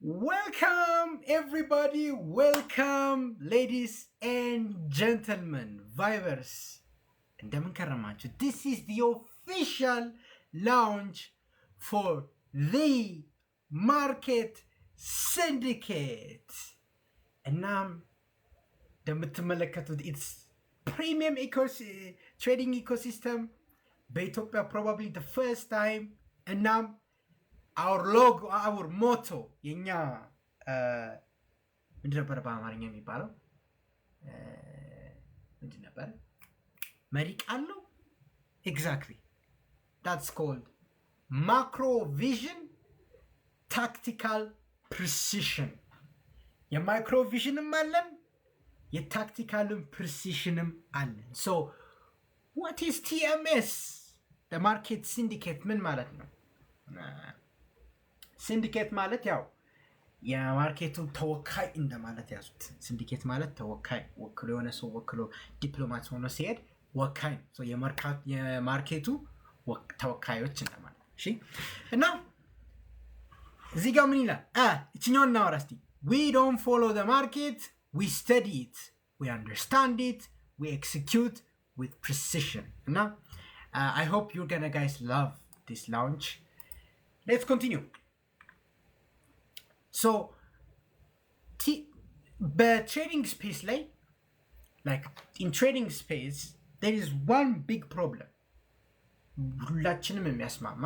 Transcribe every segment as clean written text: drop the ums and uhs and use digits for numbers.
Welcome, everybody. Welcome, ladies and gentlemen, Vibers. This is the official launch for the Market Syndicate. And now, it's premium trading ecosystem. Baytopia probably the first time. And now, our logo, our motto, የኛ ምንድን ነበር በአማርኛ የሚባለው? ምንድን ነበር? መሪ ቃል ነው? Exactly. That's called macro vision, tactical precision. የማይክሮ ቪዥንም አለን፣ የታክቲካልም ፕሪሲሽንም አለን። So, what is TMS? The Market Syndicate ምን ማለት ነው? ሲንዲኬት ማለት ያው የማርኬቱ ተወካይ እንደማለት ያዙት። ሲንዲኬት ማለት ተወካይ ወክሎ የሆነ ሰው ወክሎ ዲፕሎማት ሆኖ ሲሄድ ወካይ ነው። የማርኬቱ ተወካዮች እንደማለት። እሺ እና እዚህ ጋር ምን ይላል? እችኛውን እናወራ እስቲ። We don't follow the market, we study it, we understand it, we execute with precision. እና I hope you're gonna guys love this launch. Let's continue. So, trading space, like in trading space, there is one big problem. ሁላችንም የሚያስማማ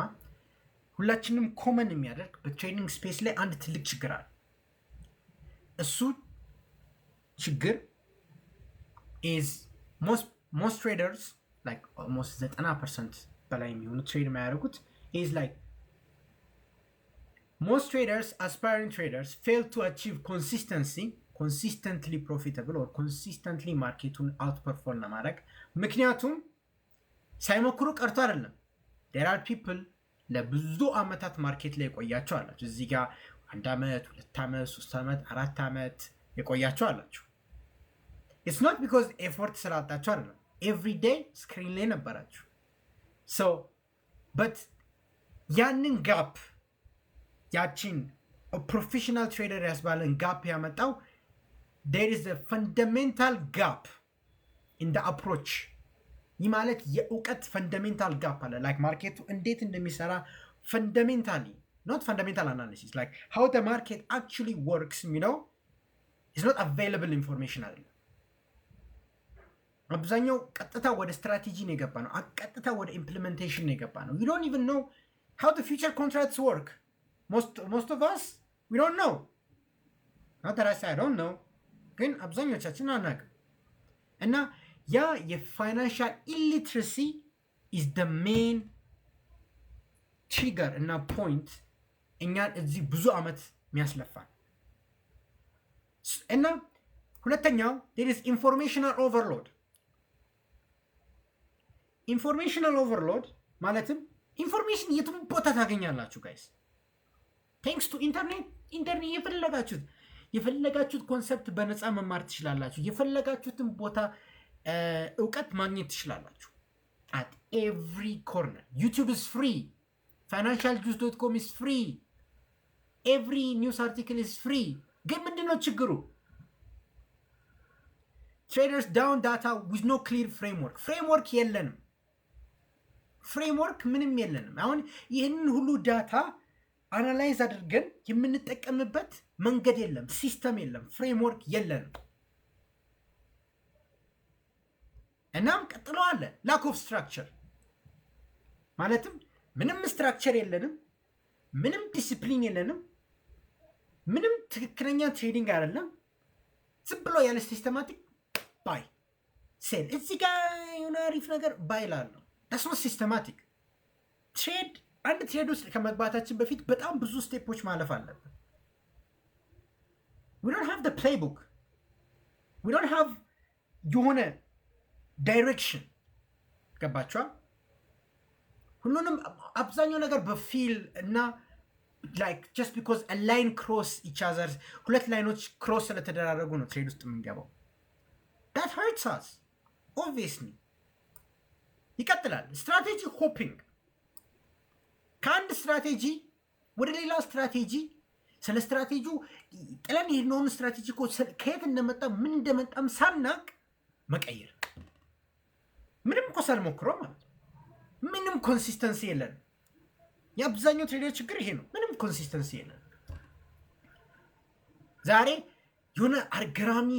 ሁላችንም ኮመን የሚያደርግ በትሬዲንግ ስፔስ ላይ አንድ ትልቅ ችግር አለ። እሱ ችግር is most traders, like almost 90% በላይ የሚሆኑ ትሬድ የሚያደርጉት is like most traders, aspiring traders, fail to achieve consistently profitable or consistently marketun outperform ለማድረግ ምክንያቱም ሳይሞክሩ ቀርቶ አይደለም። there are people ለብዙ አመታት ማርኬት ላይ የቆያቸው አላችሁ። እዚህ ጋር 1 አመት 2 አመት 3 አመት 4 አመት የቆያቸው አላችሁ። it's not because effort ስላጣችሁ አይደለም። every day ስክሪን ላይ ነበራችሁ። so but ያንን ጋፕ ያቺን ፕሮፌሽናል ትሬደር ያስባለን ጋፕ ያመጣው there is a fundamental gap in the approach። ይህ ማለት የእውቀት ፈንዳሜንታል ጋፕ አለ። like ማርኬቱ እንዴት እንደሚሰራ fundamentally, not fundamental analysis, like how the market actually works, you know, is not available information አለ። አብዛኛው ቀጥታ ወደ ስትራቴጂ ነው የገባ ነው። ቀጥታ ወደ ኢምፕሊሜንቴሽን ነው የገባ ነው። you don't even know how the future contracts work. Most of us, we don't know. Not that I say I don't know. ግን አብዛኞቻችን አናውቅም። እና ያ የፋይናንሻል ኢሊትረሲ is the main trigger እና point እኛን እዚህ ብዙ አመት የሚያስለፋን። እና ሁለተኛው there is informational overload. informational overload ማለትም ኢንፎርሜሽን የትም ቦታ ታገኛላችሁ ጋይስ። ቴንክስ ቱ ኢንተርኔት የፈለጋችሁት ኮንሰፕት በነፃ መማር ትችላላችሁ። የፈለጋችሁትን ቦታ እውቀት ማግኘት ትችላላችሁ። at every corner. YouTube is free. financialjuice.com is free. every news article is free. ግን ምንድነው ችግሩ? traders down data with no clear framework የለንም። ፍሬምወርክ ምንም የለንም። አሁን ይህንን ሁሉ ዳታ አናላይዝ አድርገን የምንጠቀምበት መንገድ የለም፣ ሲስተም የለም፣ ፍሬምወርክ የለንም። እናም ቀጥሎ አለ ላክ ኦፍ ስትራክቸር። ማለትም ምንም ስትራክቸር የለንም፣ ምንም ዲሲፕሊን የለንም፣ ምንም ትክክለኛ ትሬዲንግ አይደለም። ዝም ብሎ ያለ ሲስተማቲክ ባይ ሴል እዚህ ጋር የሆነ አሪፍ ነገር ባይ ላለው that's not systematic. አንድ ትሬድ ውስጥ ከመግባታችን በፊት በጣም ብዙ ስቴፖች ማለፍ አለብን። we don't have the playbook. we don't have የሆነ ዳይሬክሽን። ገባችኋ? ሁሉንም አብዛኛው ነገር በፊል እና like just because a line cross each other ሁለት ላይኖች ክሮስ ስለተደራረጉ ነው ትሬድ ውስጥ የምንገባው። that hurts us obviously. ይቀጥላል ስትራቴጂ ሆፒንግ። ከአንድ ስትራቴጂ ወደ ሌላ ስትራቴጂ ስለ ስትራቴጂው ጥለን የሄድነውን ስትራቴጂ እኮ ከየት እንደመጣ ምን እንደመጣም ሳናቅ መቀየር ምንም እኮ ሳልሞክረው ማለት ነው። ምንም ኮንሲስተንሲ የለን። የአብዛኛው ትሬደር ችግር ይሄ ነው። ምንም ኮንሲስተንሲ የለን። ዛሬ የሆነ አርገራሚ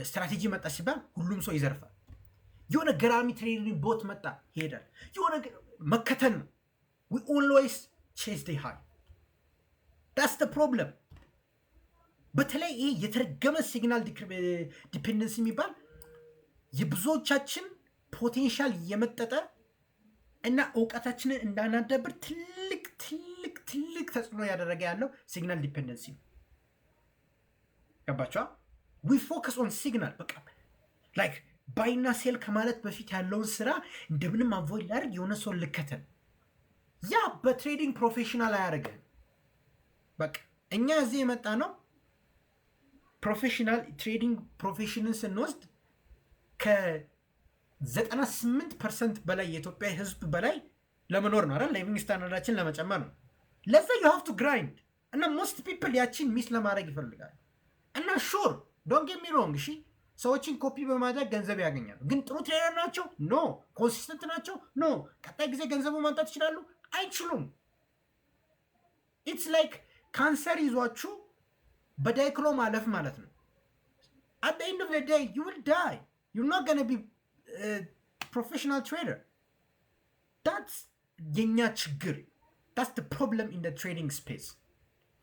ስትራቴጂ መጣ ሲባል ሁሉም ሰው ይዘርፋል። የሆነ ገራሚ ትሬዲንግ ቦት መጣ ይሄዳል። የሆነ መከተል ነው። we always chase the high. that's the problem. በተለይ ይሄ የተረገመ ሲግናል ዲፔንደንሲ የሚባል የብዙዎቻችን ፖቴንሻል እየመጠጠ እና እውቀታችንን እንዳናዳብር ትልቅ ተጽዕኖ ያደረገ ያለው ሲግናል ዲፔንደንሲ ነው። ገባችኋ? we focus on signal በቃ like ባይና ሴል ከማለት በፊት ያለውን ስራ እንደምንም አቮይድ ላድርግ፣ የሆነ ሰው ልከተል። ያ በትሬዲንግ ፕሮፌሽናል አያደርግህም። በቃ እኛ እዚህ የመጣ ነው ፕሮፌሽናል ትሬዲንግ ፕሮፌሽንን ስንወስድ ከ98% በላይ የኢትዮጵያ ህዝብ በላይ ለመኖር ነው አይደል? ሊቪንግ ስታንዳርዳችን ለመጨመር ነው። ለዛ you have to grind እና most people ያቺን ሚስ ለማድረግ ይፈልጋሉ። እና ሹር ዶንት ጌት ሚ ሮንግ፣ እሺ ሰዎችን ኮፒ በማድረግ ገንዘብ ያገኛሉ። ግን ጥሩ ትሬደር ናቸው? ኖ። ኮንሲስተንት ናቸው? ኖ። ቀጣይ ጊዜ ገንዘቡ ማምጣት ይችላሉ? አይችሉም። ኢትስ ላይክ ካንሰር ይዟችሁ በዳይክሎ ማለፍ ማለት ነው። at the end of the day you will die. you're not going to be a professional trader. that's የኛ ችግር. that's the problem in the trading space.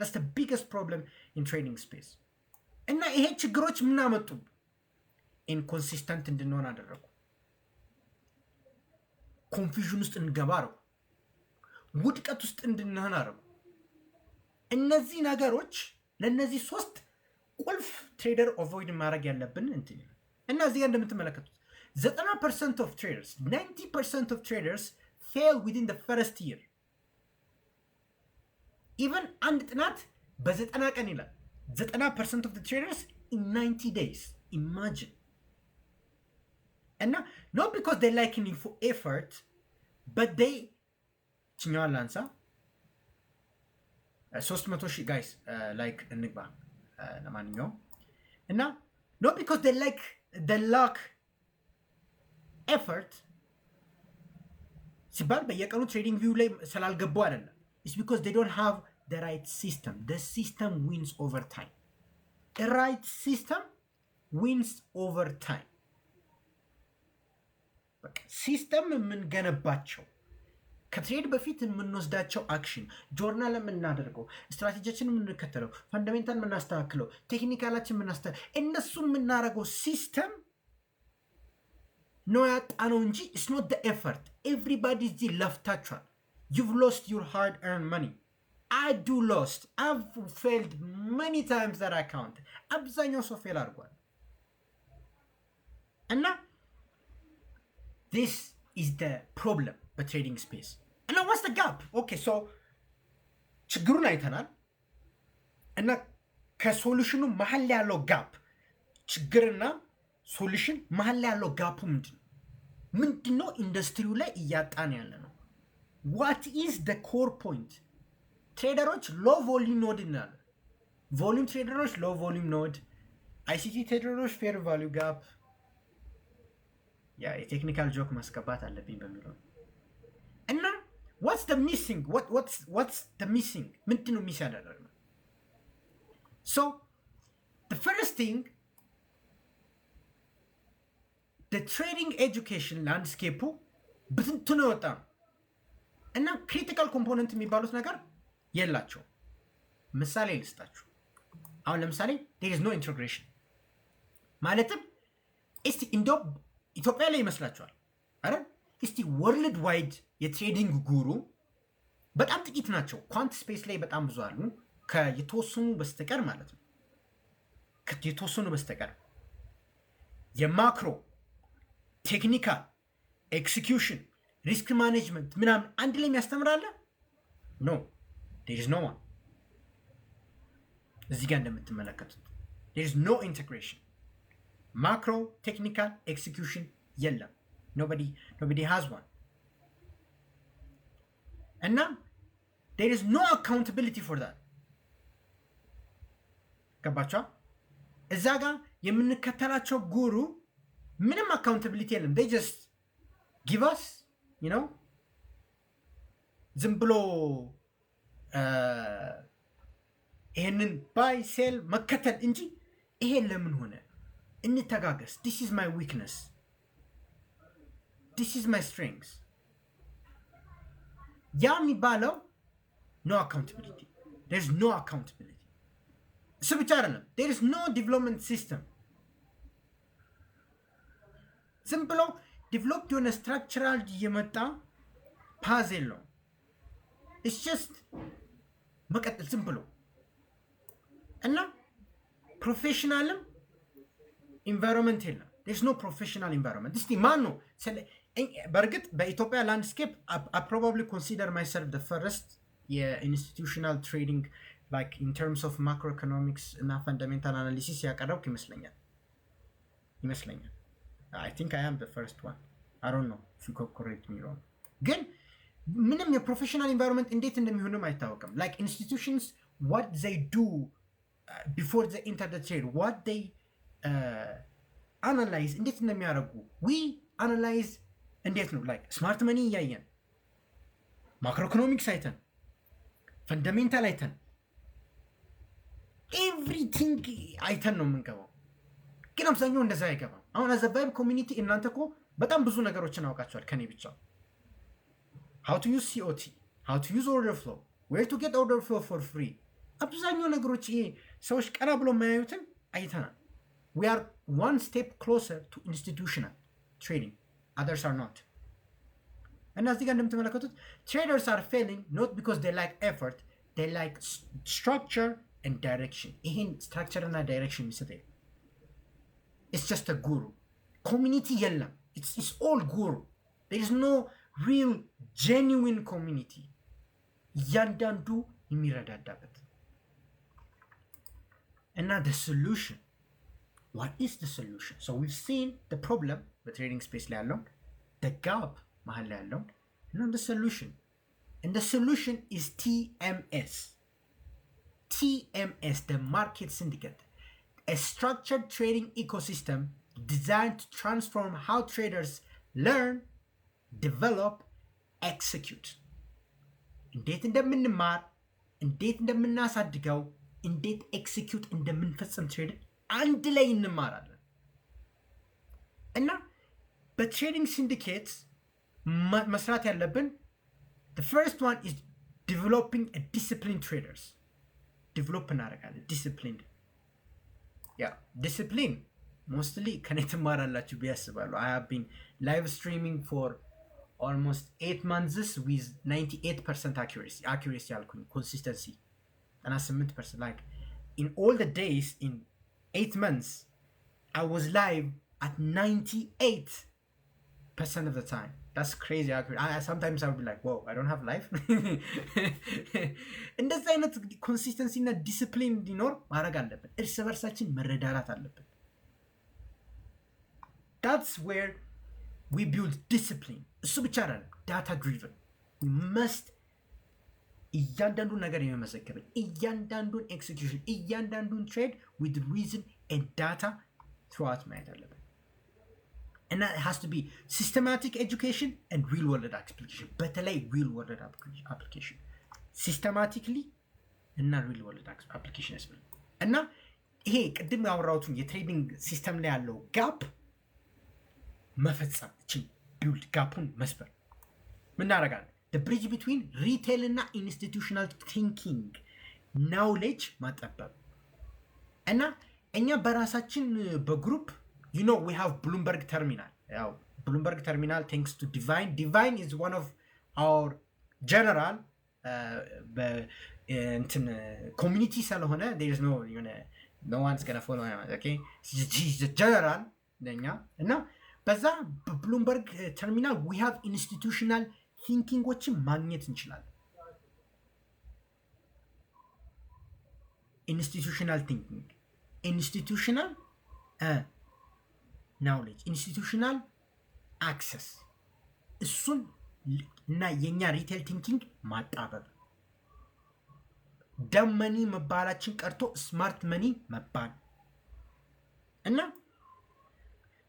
that's the biggest problem in trading space. እና ይሄ ችግሮች ምን አመጡ? ኢንኮንሲስተንት እንድንሆን አደረጉ። ኮንፊውዥን ውስጥ እንገባ አደረጉ። ውድቀት ውስጥ እንድንሆን አደረጉ። እነዚህ ነገሮች ለነዚህ ሶስት ቁልፍ ትሬደር ኦቮይድ ማድረግ ያለብን እንትን እና እዚህ ጋር እንደምትመለከቱት 90% of traders 90% of traders fail within the first year. even አንድ ጥናት በ90 ቀን ይላል 90% of the traders in 90 days. imagine. and not because they lacking for effort, but they ችኛዋን ላንሳ 300,000 guys like እንግባ ለማንኛውም እና not because they lack effort ሲባል በየቀኑ ትሬዲንግ ቪው ላይ ስላልገቡ አይደለም። it's because they don't have the right system. the system wins over time. the right system wins over time. በቃ ሲስተም የምንገነባቸው ከትሬድ በፊት የምንወስዳቸው አክሽን፣ ጆርናል የምናደርገው፣ ስትራቴጂያችን የምንከተለው፣ ፈንዳሜንታል የምናስተካክለው፣ ቴክኒካላችን እነሱ የምናደርገው ሲስተም ነው ያጣነው እንጂ it's not the effort. everybody is ለፍታችኋል. you've lost your hard earned money. I do lost. I've failed many times that I count. አብዛኛው ሰው ፌል አድርጓል። እና this is the problem በትሬዲንግ ስፔስ እና what's the gap? okay so ችግሩን አይተናል እና ከሶሉሽኑ መሀል ያለው ጋፕ ችግርና ሶሉሽን መሀል ያለው ጋፑ ምንድነው? ኢንዱስትሪው ላይ እያጣን ያለ ነው። what is the core point? ትሬደሮች ሎ ቮሊዩም ኖድ እናለ ቮሊዩም ትሬደሮች ሎ ቮሊዩም ኖድ፣ አይሲቲ ትሬደሮች ፌር ቫልዩ ጋፕ። ያ የቴክኒካል ጆክ ማስገባት አለብኝ በሚለው እና what's the missing? what's the missing? ምንድነው ሚስ ያደረግነው? so the first thing, the trading education landscape ብትንትኑ ወጣ እና ክሪቲካል ኮምፖነንት የሚባሉት ነገር የላቸው። ምሳሌ ልስጣችሁ። አሁን ለምሳሌ there is no integration ማለትም እስቲ እንደው ኢትዮጵያ ላይ ይመስላችኋል አይደል? እስቲ ወርልድ ዋይድ የትሬዲንግ ጉሩ በጣም ጥቂት ናቸው። ኳንት ስፔስ ላይ በጣም ብዙ አሉ ከየተወሰኑ በስተቀር ማለት ነው። ከየተወሰኑ በስተቀር የማክሮ ቴክኒካል ኤክሲኪዩሽን ሪስክ ማኔጅመንት ምናምን አንድ ላይ የሚያስተምራለ ኖ there is no one። እዚህ ጋር እንደምትመለከቱት there is no integration. ማክሮ ቴክኒካል ኤክሲኪዩሽን የለም። nobody has one. እና there is no accountability for that. ገባችኋ? እዛ ጋር የምንከተላቸው ጉሩ ምንም አካውንታቢሊቲ የለም። they just give us ዝም ብሎ ይሄንን ባይ ሴል መከተል እንጂ ይሄ ለምን ሆነ እንተጋገስ። this is my weakness, this is my strength ያ የሚባለው no accountability. there's no accountability. እሱ ብቻ አይደለም there is no development system. ዝም ብሎ ዲቨሎፕ የሆነ ስትራክቸራል የመጣ ፓዝል ነው። it's just መቀጠል ዝም ብሎ እና ፕሮፌሽናልም ኢንቫይሮንመንት የለም። there's no professional environment. እስቲ ማን ነው በእርግጥ በኢትዮጵያ ላንድስኬፕ I probably consider myself the first የኢንስቲቱሽናል ትሬዲንግ like in terms of macroeconomics እና fundamental analysis ያቀረብኩ ይመስለኛል። I think I am the first one. I don't know if you could correct me wrong. ግን ምንም የፕሮፌሽናል ኢንቫይሮንመንት እንዴት እንደሚሆንም አይታወቅም። like institutions what they do before they enter the trade, what they analyze እንዴት እንደሚያደርጉ we analyze እንዴት ነው like ስማርት መኒ እያየን ማክሮኢኮኖሚክስ አይተን ፈንዳሜንታል አይተን ኤቭሪቲንግ አይተን ነው የምንገባው። ግን አብዛኛው እንደዛ አይገባም። አሁን አዘ ቫይብ ኮሚኒቲ እናንተ እኮ በጣም ብዙ ነገሮችን አውቃችኋል ከኔ ብቻ። how to use COT, how to use order flow, where to get order flow for free። አብዛኛው ነገሮች ይሄ ሰዎች ቀና ብሎ የማያዩትን አይተናል። we are one step closer to institutional trading, others are not። እና እዚህ ጋር እንደምትመለከቱት traders are failing not because they lack effort, they lack structure and direction። ይሄን structure እና direction የሚሰጠኝ it's just a guru community የለም። it's all guru. there is no real genuine community እያንዳንዱ የሚረዳዳበት እና the solution, what is the solution? so we've seen the problem በትሬዲንግ ስፔስ ላይ ያለው the gap መሀል ላይ ያለው እና the solution, and the solution is TMS, the market syndicate, a structured trading ecosystem designed to transform how traders learn, develop, execute። እንዴት እንደምንማር፣ እንዴት እንደምናሳድገው፣ እንዴት ኤክሲኪዩት እንደምንፈጽም ትሬድ አንድ ላይ እንማራለን። እና በትሬዲንግ ሲንዲኬት መስራት ያለብን the first one is developing a disciplined traders። ዲቨሎፕ እናደርጋለን ዲሲፕሊን discipline mostly ከኔ ትማራላችሁ ብዬ አስባለሁ። I have been live streaming for almost 8 months with 98% accuracy ያልኩኝ consistency እና 8% like in all the days in 8 months I was live at 98% of the time. That's crazy accurate. Sometimes I would be like, whoa, I don't have life. እንደዚህ አይነት ኮንሲስተንሲ እና ዲሲፕሊን እንዲኖር ማድረግ አለብን። እርስ በርሳችን መረዳዳት አለብን። that's where we build discipline። እሱ ብቻ አይደለም data driven we must እያንዳንዱን ነገር የሚመሰክርን እያንዳንዱን ኤክሲኪዩሽን እያንዳንዱን ትሬድ with reason and data throughout ማየት አለብን። and that has to be systematic education and real world application። በተለይ real world application systematically እና real world application ያስፈልጋል። እና ይሄ ቅድም ያወራሁትን የትሬዲንግ ሲስተም ላይ ያለው ጋፕ መፈጸም እቺን ቢልድ ጋፑን መስበር ምን እናደርጋለን? the bridge between retail እና institutional thinking knowledge ማጠበብ እና እኛ በራሳችን በግሩፕ you know we have Bloomberg terminal. Bloomberg terminal thanks to Divine is one of our general community ስለሆነ there is no one's gonna follow him. Okay, he's the general ለኛ እና በዛ በብሉምበርግ ተርሚናል we have institutional thinking-ዎችን ማግኘት እንችላለን። institutional thinking, institutional knowledge, institutional access እሱን እና የኛ ሪቴል ቲንኪንግ ማጣበብ ደም መኒ መባላችን ቀርቶ ስማርት መኒ መባል እና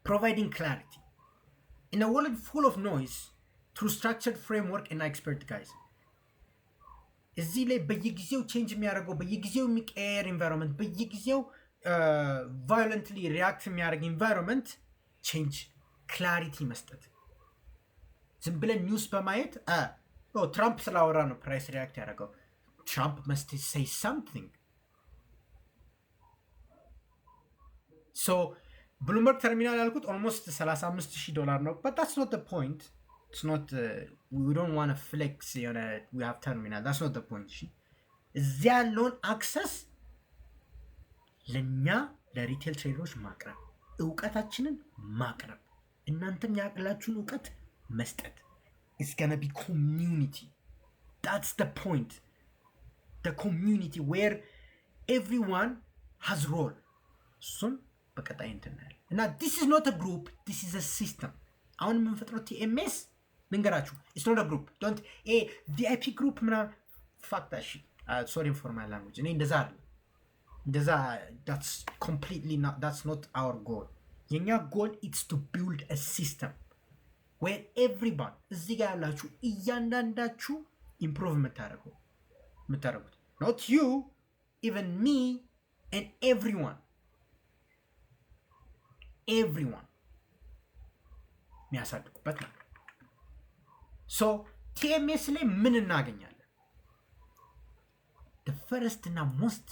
providing clarity in a world full of noise through structured framework and expert guys እዚህ ላይ በየጊዜው ቼንጅ የሚያደርገው በየጊዜው የሚቀየር ኢንቫይሮንመንት በየጊዜው ቫዮለንትሊ ሪያክት የሚያደርግ ኢንቫይሮንመንት ቼንጅ ክላሪቲ መስጠት ዝም ብለን ኒውስ በማየት ትራምፕ ስላወራ ነው ፕራይስ ሪያክት ያደረገው ትራምፕ መስት say something so ብሉምበርግ ተርሚናል ያልኩት ኦልሞስት $35,000 ነው but that's not the point it's not we don't want to flex you know we have terminal that's not the point እዚያ ያለውን አክሰስ ለኛ ለሪቴል ትሬደሮች ማቅረብ እውቀታችንን ማቅረብ እናንተም ያቅላችሁን እውቀት መስጠት it's going to be community that's the point the community where everyone has role soon በቀጣይ እንትናል እና this is not a group this is a system አሁን የምንፈጥረው TMS ልንገራችሁ it's not a group don't VIP group ምና fuck that shit sorry for my language እኔ እንደዛ that's completely not that's not our goal የኛ goal is to build a system where everyone እዚህ ጋር ያላችሁ እያንዳንዳችሁ improve የምታደርጉት not you even me and everyone የሚያሳድጉበት ነው so TMS ላይ ምን እናገኛለን the first እና most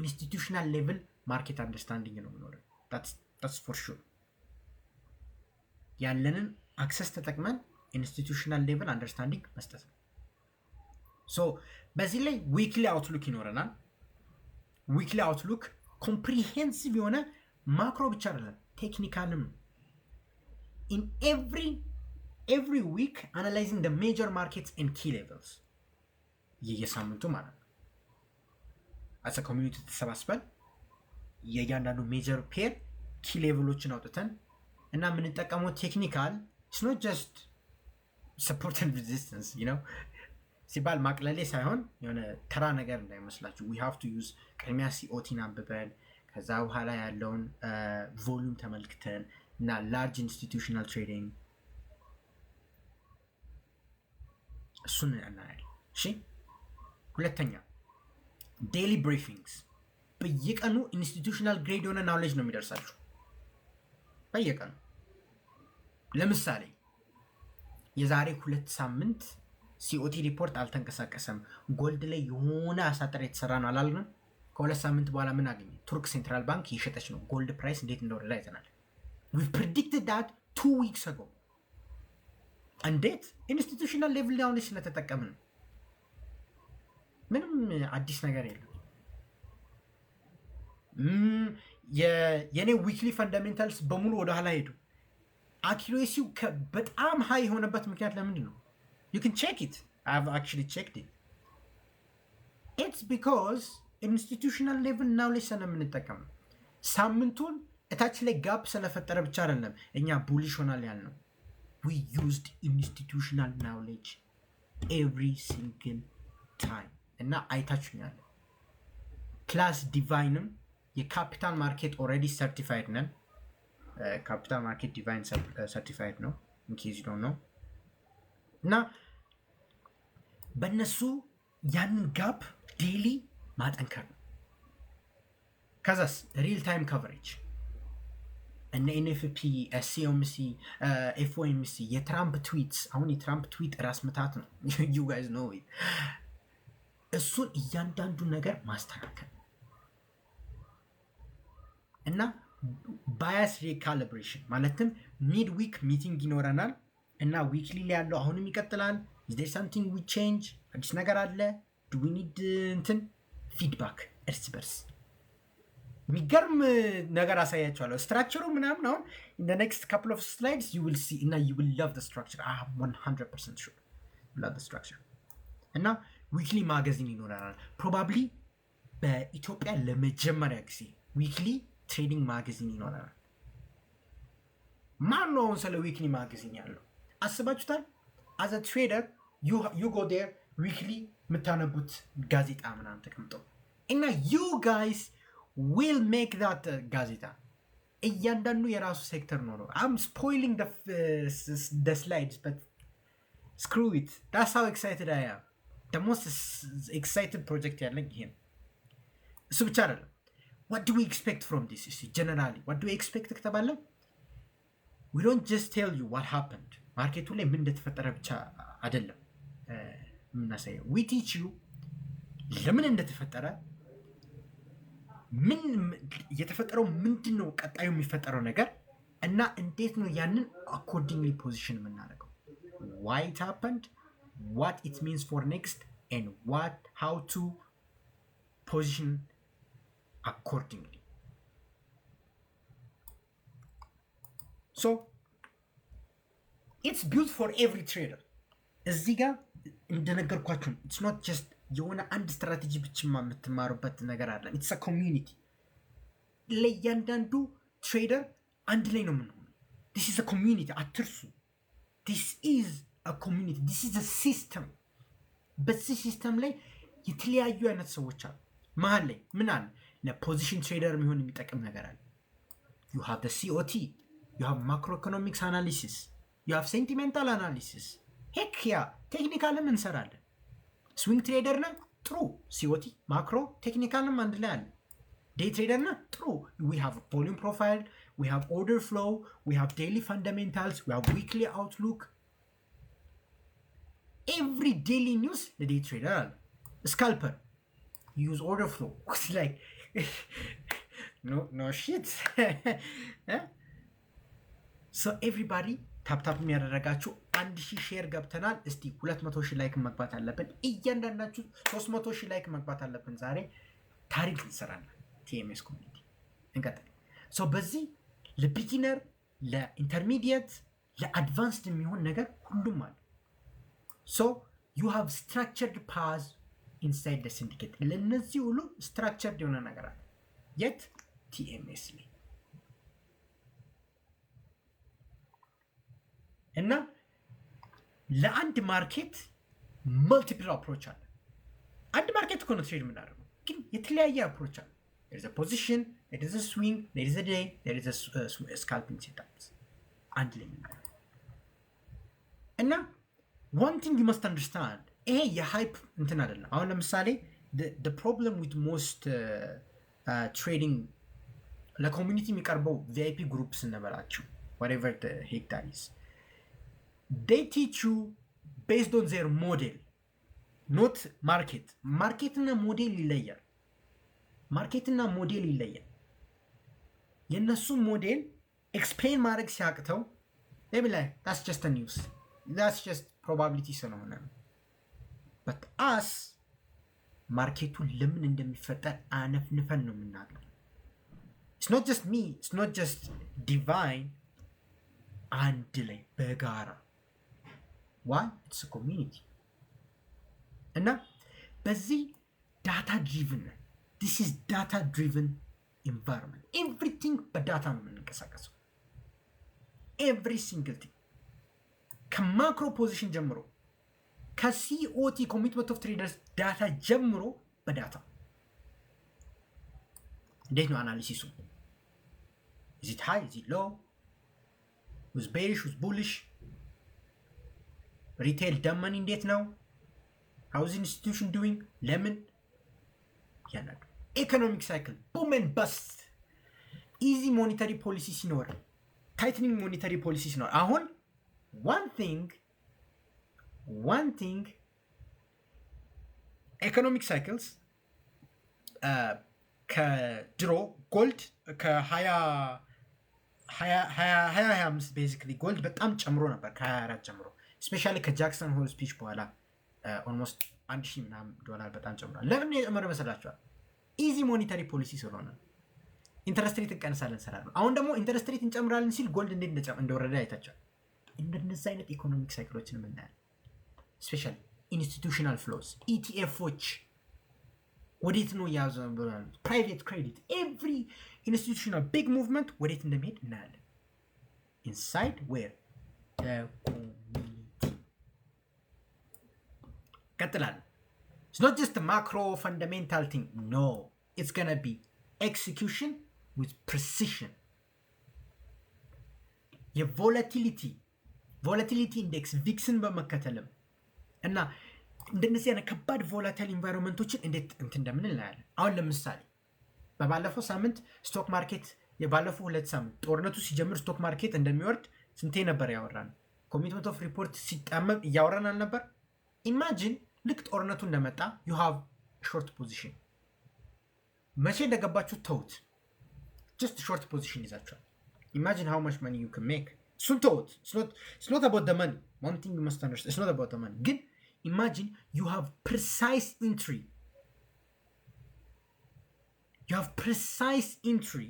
institutional level market understanding ነው የሚኖረው that's for sure ያለንን አክሰስ ተጠቅመን institutional level understanding መስጠት ነው so በዚህ ላይ weekly outlook ይኖረናል weekly outlook comprehensive የሆነ ማክሮ ብቻ አይደለም ቴክኒካልም in every week analyzing the major markets and key levels የየሳምንቱ ማለት ነው as a community ተሰባስበን የእያንዳንዱ ሜጀር ፔር ኪ ሌቭሎችን አውጥተን እና የምንጠቀመው ቴክኒካል it's not just support and resistance you know ሲባል ማቅለሌ ሳይሆን የሆነ ተራ ነገር እንዳይመስላችሁ we have to use ቅድሚያ ሲኦቲን አንብበን ከዛ በኋላ ያለውን ቮሉም ተመልክተን እና ላርጅ ኢንስቲትዩሽናል ትሬዲንግ እሱን እናያለን እሺ ሁለተኛ ዴይሊ ብሪፊንግስ በየቀኑ ኢንስቲትዩሽናል ግሬድ የሆነ ናውሌጅ ነው የሚደርሳችሁ በየቀኑ ለምሳሌ የዛሬ 2 ሳምንት ሲኦቲ ሪፖርት አልተንቀሳቀሰም ጎልድ ላይ የሆነ አሳጥር የተሰራ ነው አላልንም ከሁለት ሳምንት በኋላ ምን አገኘ ቱርክ ሴንትራል ባንክ እየሸጠች ነው ጎልድ ፕራይስ እንዴት እንደወረደ አይተናል we predicted that 2 weeks ago እንዴት ኢንስቲትዩሽናል ሌቭል ዳውን ስለተጠቀምን ምንም አዲስ ነገር የለም የኔ ዊክሊ ፈንዳሜንታልስ በሙሉ ወደ ኋላ ሄዱ አኪዩሬሲው በጣም ሃይ የሆነበት ምክንያት ለምንድን ነው you can check it I have actually checked it it's because institutional level knowledge ስለምንጠቀም ሳምንቱን እታች ላይ ጋፕ ስለፈጠረ ብቻ አይደለም እኛ ቡሊሽ ሆናል ያልነው we used institutional knowledge every single time እና አይታችሁኛል ክላስ ዲቫይንም የካፒታል ማርኬት ኦልሬዲ ሰርቲፋይድ ነን ካፒታል ማርኬት ዲቫይን ሰርቲፋይድ ነው in case you don't know እና በእነሱ ያንን ጋፕ ዴይሊ ማጠንከር ነው ከዛስ ሪል ታይም ከቨሬጅ እነ ኤንኤፍፒ ኤስሲኦምሲ ኤፍኦኤምሲ የትራምፕ ትዊትስ አሁን የትራምፕ ትዊት ራስ ምታት ነው you guys know it እሱን እያንዳንዱ ነገር ማስተካከል እና ባያስ ሪካሊብሬሽን ማለትም ሚድ ዊክ ሚቲንግ ይኖረናል እና ዊክሊ ላይ ያለው አሁንም ይቀጥላል is there something we change አዲስ ነገር አለ do we need እንትን ፊድባክ እርስ በርስ የሚገርም ነገር አሳያችኋለሁ ስትራክቸሩ ምናምን አሁን in the next couple of slides you will see እና you will love the structure I am 100% sure you love the structure እና ዊክሊ ማጋዚን ይኖረናል ፕሮባብሊ በኢትዮጵያ ለመጀመሪያ ጊዜ ዊክሊ ትሬዲንግ ማጋዚን ይኖረናል ማን ነው ስለ ዊክሊ ማጋዚን ያለው አስባችሁታል as a trader you go there weekly የምታነቡት ጋዜጣ ምናምን ተቀምጠው እና you guys will make that ጋዜጣ እያንዳንዱ የራሱ ሴክተር ነው። I'm spoiling the slides but screw it. That's how excited I am. The most excited project ያለኝ ይሄ ነው። እሱ ብቻ አይደለም። What do we expect from this? Generally, what do we expect ከተባለ we don't just tell you what happened. ማርኬቱ ላይ ምን እንደተፈጠረ ብቻ አይደለም የምናሳየው። we teach you ለምን እንደተፈጠረ ምን የተፈጠረው ምንድን ነው ቀጣዩ የሚፈጠረው ነገር እና እንዴት ነው ያንን accordingly position የምናደርገው why it happened, what it means for next and how to position accordingly. So it's built for every trader. እዚህ ጋር እንደነገርኳችሁ it's not just የሆነ አንድ ስትራቴጂ ብቻ የምትማሩበት ነገር አለ። it's a community. ለእያንዳንዱ ትሬደር አንድ ላይ ነው የምንሆነው። this is a community አትርሱ። this is a community. this is a system. በዚህ ሲስተም ላይ የተለያዩ አይነት ሰዎች አሉ። መሀል ላይ ምን አለ? ለፖዚሽን ትሬደር የሚሆን የሚጠቅም ነገር አለ። you have the COT, you have macroeconomics analysis, you have sentimental analysis. heck yeah ቴክኒካልም እንሰራለን። ስዊንግ ትሬደር ነህ ጥሩ ሲኦቲ ማክሮ ቴክኒካልም አንድ ላይ አለ። ዴይ ትሬደር ነህ ጥሩ we have volume profile, we have order flow, we have daily fundamentals, we have weekly outlook. every daily news ለዴይ ትሬደር አለ። ስካልፐር use order flow. It's like no shit. So everybody ታፕታፕ የሚያደረጋችሁ 1000 ሼር ገብተናል። እስቲ 200,000 ላይክ መግባት አለብን። እያንዳንዳችሁ 300,000 ላይክ መግባት አለብን። ዛሬ ታሪክ እንሰራለን። ቲኤምኤስ ኮሚኒቲ እንቀጥል። ሶ በዚህ ለቢጊነር ለኢንተርሚዲየት ለአድቫንስድ የሚሆን ነገር ሁሉም አለ። ሶ you have structured paths inside the syndicate. ለነዚህ ሁሉ structured የሆነ ነገር አለ። የት ቲኤምኤስ ላይ እና ለአንድ ማርኬት መልቲፕል አፕሮች አለ። አንድ ማርኬት እኮ ነው ትሬድ የምናደርገው፣ ግን የተለያየ አፕሮች አለ። there is a position, there is a swing, there is a day, there is a scalping setups አንድ ላይ የምናደርገው እና one thing you must understand ይሄ የሃይፕ እንትን አይደለም። አሁን ለምሳሌ the problem with most trading ለኮሚኒቲ የሚቀርበው VIP groups እንበላችሁ whatever the heck that is, they teach you based on their model, not market. market እና ሞዴል ይለያል። ማርኬት እና ሞዴል ይለያል። የነሱ ሞዴል ኤክስፕሌን ማድረግ ሲያቅተው they be like that's just a news, that's just probability ስለሆነ ነው። but us ማርኬቱ ለምን እንደሚፈጠር አነፍንፈን ነው የምናገር። it's not just me, it's not just divine, አንድ ላይ በጋራ why it's a community እና በዚህ ዳታ ድሪቭን this is data driven environment. everything በዳታ ነው የምንንቀሳቀሰው። every single thing ከማክሮ ፖዚሽን ጀምሮ ከሲኦቲ ኮሚትመንት ኦፍ ትሬደርስ ዳታ ጀምሮ በዳታ እንዴት ነው አናሊሲሱ? is it high, is it low, who's bearish, who's bullish? ሪቴል ደመኒ እንዴት ነው? how is institution doing? ለምን ያናዱ ኢኮኖሚክ ሳይክል ቡም ኤንድ በስት ኢዚ ሞኔታሪ ፖሊሲ ሲኖር ታይትኒንግ ሞኔታሪ ፖሊሲ ሲኖር አሁን one thing ኢኮኖሚክ ሳይክልስ ከድሮ ጎልድ ከ2025 ቤዚክሊ ጎልድ በጣም ጨምሮ ነበር ከ24 ጀምሮ ስፔሻሊ ከጃክሰን ሆል ስፒች በኋላ ኦልሞስት $1,000 በጣም ጨምሯል። ለምን የጨመረ መሰላችኋል? ኢዚ ሞኔታሪ ፖሊሲ ስለሆነ ኢንተረስት ሬት እንቀንሳለን ስላለን። አሁን ደግሞ ኢንተረስት ሬት እንጨምራለን ሲል ጎልድ እንዴት እንደወረደ አይታችኋል። እንደነዚህ አይነት ኢኮኖሚክ ሳይክሎችን የምናያለን። ስፔሻሊ ኢንስቲቱሽናል ፍሎስ ኢቲኤፎች ወዴት ነው ያዘው ብሏል። ፕራይቬት ክሬዲት ኤቭሪ ኢንስቲቱሽናል ቢግ ሙቭመንት ወዴት እንደሚሄድ እናያለን። ኢንሳይድ ዌር ኮሚኒቲ ቀጥላለን። It's not just a macro fundamental thing. No, it's gonna be execution with precision. የቮላቲሊቲ ኢንዴክስ ቪክስን በመከተልም እና እንደነዚህ አይነት ከባድ ቮላታይል ኢንቫይሮንመንቶችን እንዴት እንትን እንደምን እናያለን። አሁን ለምሳሌ በባለፈው ሳምንት ስቶክ ማርኬት የባለፈው 2 ሳምንት ጦርነቱ ሲጀምር ስቶክ ማርኬት እንደሚወርድ ስንቴ ነበር ያወራን? ኮሚትመንት ኦፍ ሪፖርት ሲጣመም እያወራን አልነበር? ኢማጂን ልክ ጦርነቱ እንደመጣ you have short position መቼ እንደገባችሁ ተውት። just short position ይዛችኋል። imagine how much money you can make. እሱን ተውት። it's not about the money. one thing you must understand, it's not about the money. ግን imagine you have precise entry. You have precise entry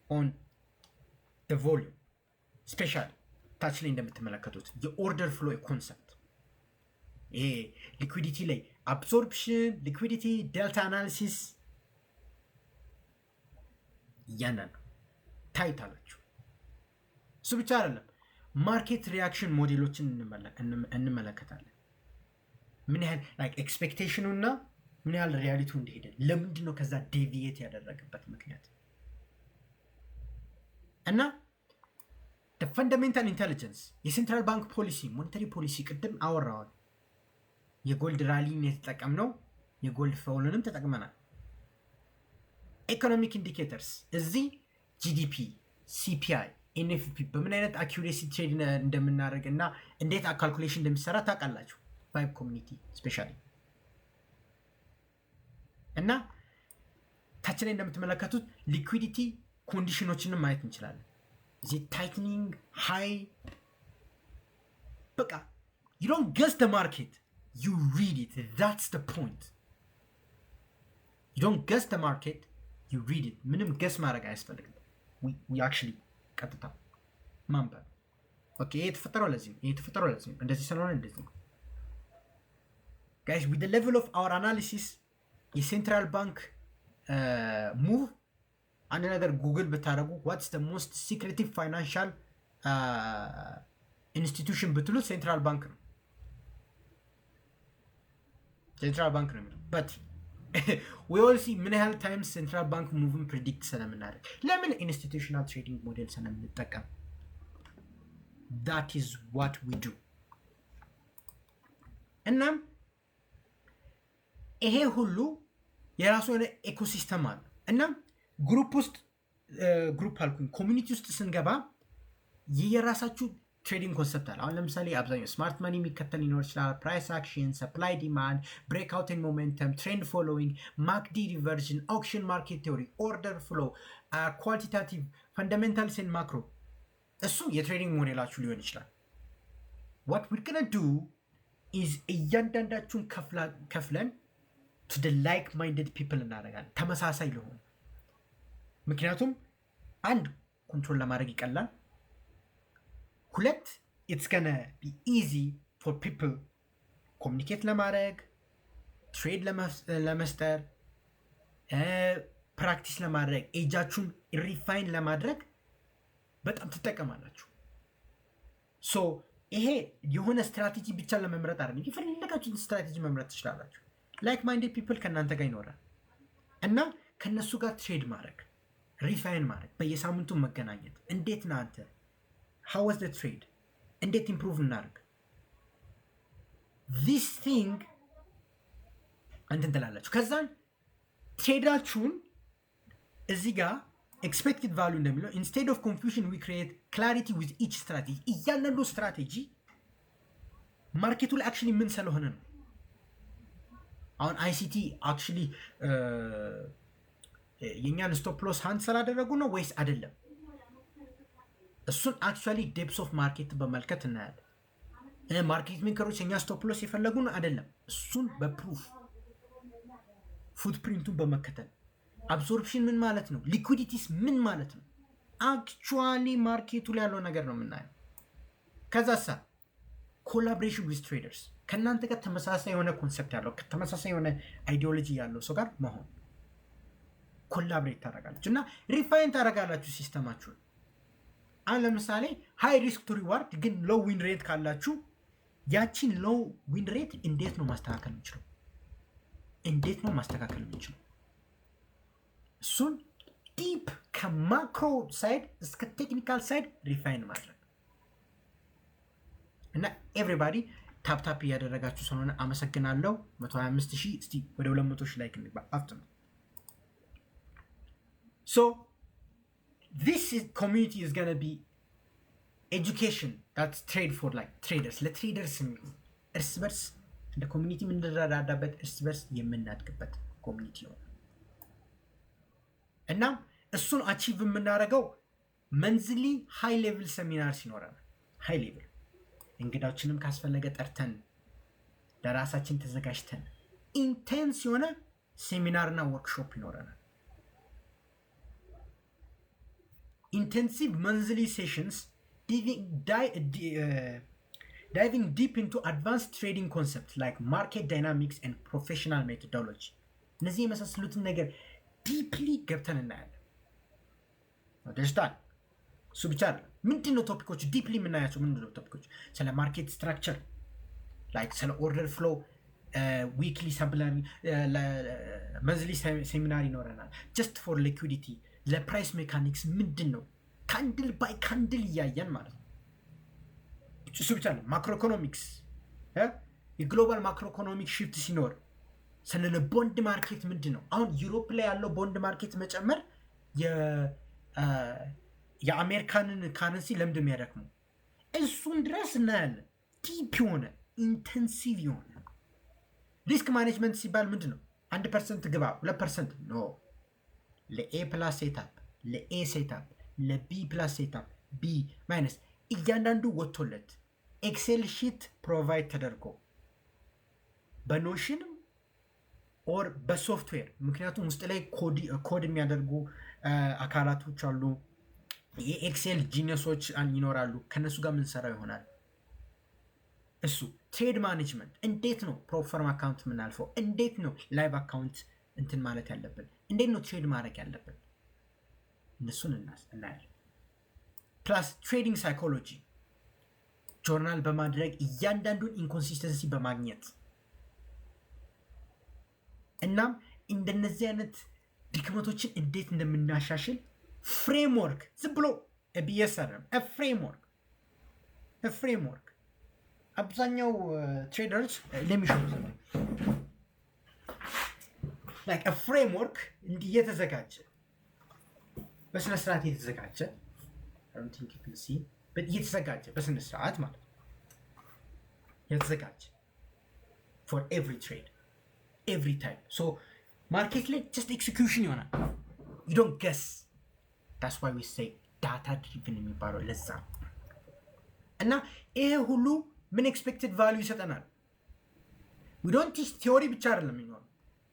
on the volume. Especially ታች ላይ እንደምትመለከቱት የኦርደር ፍሎ ኮንሰፕት ይሄ ሊኩዊዲቲ ላይ አብሶርፕሽን፣ ሊኩዊዲቲ፣ ዴልታ አናሊሲስ እያንዳንዱ ታይታላችሁ። እሱ ብቻ አይደለም፣ ማርኬት ሪያክሽን ሞዴሎችን እንመለከታለን። ምን ያህል ላይክ ኤክስፔክቴሽኑ እና ምን ያህል ሪያሊቲው እንደሄደ፣ ለምንድን ነው ከዛ ዴቪዬት ያደረገበት ምክንያት እና ፈንዳሜንታል ኢንቴሊጀንስ የሴንትራል ባንክ ፖሊሲ ሞኔታሪ ፖሊሲ ቅድም አወራዋል። የጎልድ ራሊን የተጠቀምነው የጎልድ ፎልንም ተጠቅመናል። ኢኮኖሚክ ኢንዲኬተርስ እዚህ ጂዲፒ፣ ሲፒአይ፣ ኤንኤፍፒ በምን አይነት አኪዩሬሲ ትሬድ እንደምናደርግ እና እንዴት ካልኩሌሽን እንደሚሰራ ታውቃላችሁ። ቫይብ ኮሚኒቲ ስፔሻሊ እና ታች ላይ እንደምትመለከቱት ሊኩዊዲቲ ኮንዲሽኖችንም ማየት እንችላለን። Is it tightening, high? But you don't guess the market, you read it. That's the point. You don't guess the market, you read it. Minimum guess ማድረግ አያስፈልግም። we actually ቀጥታ ማንበብ። ኦኬ ይሄ የተፈጠረው ለዚህ እንደዚህ ስለሆነ እንደዚህ። Guys, with the level of our analysis, የሴንትራል ባንክ move አንድ ነገር ጉግል ብታደርጉ ዋትስ ደ ሞስት ሲክሬቲቭ ፋይናንሻል ኢንስቲትዩሽን ብትሉት ሴንትራል ባንክ ነው የሚለው። በት ዊ ኦል ሲ ምን ያህል ታይምስ ሴንትራል ባንክ ሙቭን ፕሪዲክት ስለምናደርግ ለምን ኢንስቲትዩሽናል ትሬዲንግ ሞዴል ስለምንጠቀም that is what we do። እናም ይሄ ሁሉ የራሱ የሆነ ኤኮሲስተም አለ። እናም ግሩፕ አልኩኝ ኮሚኒቲ ውስጥ ስንገባ የራሳችሁ ትሬዲንግ ኮንሰፕት አለ። አሁን ለምሳሌ አብዛኛው ስማርት መኒ የሚከተል ሊኖር ይችላል። ፕራይስ አክሽን፣ ሰፕላይ ዲማንድ፣ ብሬክአውት ኤንድ ሞሜንተም፣ ትሬንድ ፎሎዊንግ፣ ማክዲ ሪቨርዥን፣ ኦክሽን ማርኬት ቴዎሪ፣ ኦርደር ፍሎ፣ ኳንቲታቲቭ፣ ፈንዳሜንታልስ ኤንድ ማክሮ። እሱ የትሬዲንግ ሞዴላችሁ ሊሆን ይችላል። ዋት ዊር ገና ዱ ኢዝ እያንዳንዳችሁን ከፍለን ቱ ደ ላይክ ማይንድድ ፒፕል እናደርጋለን፣ ተመሳሳይ ለሆኑ። ምክንያቱም አንድ ኮንትሮል ለማድረግ ይቀላል፣ ሁለት ኢትስ ገና ቢ ኢዚ ፎር ፒፕል ኮሚኒኬት ለማድረግ፣ ትሬድ ለመስጠር፣ ፕራክቲስ ለማድረግ፣ ኤጃችሁን ሪፋይን ለማድረግ በጣም ትጠቀማላችሁ። ሶ ይሄ የሆነ ስትራቴጂ ብቻ ለመምረጥ አይደለም፣ የፈለጋችሁትን ስትራቴጂ መምረጥ ትችላላችሁ። ላይክ ማይንድድ ፒፕል ከእናንተ ጋር ይኖራል እና ከእነሱ ጋር ትሬድ ማድረግ፣ ሪፋይን ማድረግ፣ በየሳምንቱ መገናኘት። እንዴት ነህ አንተ? ሃው ዋዝ ዘ ትሬድ? እንዴት ኢምፕሩቭ እናደርግ? ዚስ ቲንግ እንትን ትላላችሁ። ከዛን ትሬዳችሁን እዚህ ጋር ኤክስፔክትድ ቫሉ እንደሚለው ኢንስቴድ ኦፍ ኮንፊውዥን ዊ ክሪኤት ክላሪቲ ዊዝ ኢች ስትራቴጂ። እያንዳንዱ ስትራቴጂ ማርኬቱ ላይ አክቹዋሊ ምን ስለሆነ ነው። አሁን አይሲቲ አክቹዋሊ የእኛን ስቶፕ ሎስ ሃንድ ስላደረጉ ነው ወይስ አይደለም? እሱን አክቹዋሊ ዴፕስ ኦፍ ማርኬት በመልከት እናያለን። ማርኬት ሜከሮች የኛ ስቶፕ ሎስ የፈለጉ ነው አይደለም? እሱን በፕሩፍ ፉትፕሪንቱን በመከተል አብሶርፕሽን ምን ማለት ነው፣ ሊኩዊዲቲስ ምን ማለት ነው፣ አክቹዋሊ ማርኬቱ ላይ ያለው ነገር ነው የምናየው። ከዛሳ ኮላቦሬሽን ዊዝ ትሬደርስ፣ ከእናንተ ጋር ተመሳሳይ የሆነ ኮንሰፕት ያለው ተመሳሳይ የሆነ አይዲዮሎጂ ያለው ሰው ጋር መሆን፣ ኮላብሬት ታደርጋላችሁ እና ሪፋይን ታደርጋላችሁ ሲስተማችሁን። አሁን ለምሳሌ ሃይ ሪስክ ቱ ሪዋርድ ግን ሎው ዊን ሬት ካላችሁ ያቺን ሎው ዊን ሬት እንዴት ነው ማስተካከል የምችለው? እንዴት ነው ማስተካከል የምንችለው? እሱን ዲፕ ከማክሮ ሳይድ እስከ ቴክኒካል ሳይድ ሪፋይን ማድረግ እና ኤቭሪባዲ ታፕታፕ እያደረጋችሁ ስለሆነ አመሰግናለሁ። 125,000 እስቲ ወደ 200,000 ላይክ እንግባ አፍተር so this community is going to be education that's trade for like traders ለትሬደርስ እርስ በርስ እንደ ኮሚኒቲ የምንረዳዳበት እርስ በርስ የምናድግበት ኮሚኒቲ ነው እና እሱን አቺቭ የምናደርገው መንዝሊ ሃይ ሌቭል ሴሚናር ሲኖረን ሃይ ሌቭል እንግዳችንም ካስፈለገ ጠርተን ለራሳችን ተዘጋጅተን ኢንቴንስ የሆነ ሴሚናርና ወርክሾፕ ይኖረናል። ኢንቴንሲቭ መንዝሊ ሴሽንስ diving deep into advanced trading concepts like market dynamics and professional methodology እነዚህ የመሳሰሉትን ነገር ዲፕሊ ገብተን እናያለን። ደስታን እሱ ብቻ አይደለም። ምንድነው ቶፒኮች ዲፕሊ የምናያቸው? ምንድነው ቶፒኮች? ስለ ማርኬት ስትራክቸር ላይክ ስለ ኦርደር ፍሎ ዊክሊ ሰፕላይ መንዝሊ ሴሚናር ይኖረናል። ጀስት ፎር ሊኩዊዲቲ ለፕራይስ ሜካኒክስ ምንድነው ካንድል ባይ ካንድል እያየን ማለት ነው። እሱ ብቻ ነው። ማክሮ ኢኮኖሚክስ የግሎባል ማክሮ ኢኮኖሚክ ሽፍት ሲኖር ስለ ቦንድ ማርኬት ምንድነው አሁን ዩሮፕ ላይ ያለው ቦንድ ማርኬት መጨመር የአሜሪካንን ካረንሲ ለምንድን ነው የሚያደክመው? እሱን ድረስ እናያለን። ዲፕ የሆነ ኢንቴንሲቭ የሆነ ሪስክ ማኔጅመንት ሲባል ምንድነው 1% ግባ 2% ኖ ለኤ ፕላስ ሴታፕ ለኤ ሴታፕ ለቢ ፕላስ ሴታፕ ቢ ማይነስ እያንዳንዱ ወጥቶለት ኤክሴል ሺት ፕሮቫይድ ተደርጎ በኖሽንም ኦር በሶፍትዌር ምክንያቱም ውስጥ ላይ ኮድ የሚያደርጉ አካላቶች አሉ። የኤክሴል ጂኒየሶች ይኖራሉ። ከነሱ ጋር የምንሰራው ይሆናል። እሱ ትሬድ ማኔጅመንት እንዴት ነው ፕሮፎርማ አካውንት የምናልፈው? እንዴት ነው ላይቭ አካውንት እንትን ማለት ያለብን? እንዴት ነው ትሬድ ማድረግ ያለብን? እነሱን እናያለን። ፕላስ ትሬዲንግ ሳይኮሎጂ ጆርናል በማድረግ እያንዳንዱን ኢንኮንሲስተንሲ በማግኘት እናም እንደነዚህ አይነት ድክመቶችን እንዴት እንደምናሻሽል ፍሬምወርክ ዝም ብሎ ቢኤስ አይደለም። ፍሬምወርክ አብዛኛው ትሬደርስ ለሚሾው ላይክ ፍሬምወርክ እንዲህ የተዘጋጀ በስነ ስርዓት የተዘጋጀ I don't think you can see but የተዘጋጀ በስነ ስርዓት ማለት የተዘጋጀ for every trade every time so market ላይ just execution ይሆናል። you don't guess that's why we say data driven የሚባለው ለዛ እና ይሄ ሁሉ ምን expected value ይሰጠናል? we don't teach theory ብቻ አይደለም የሚኖር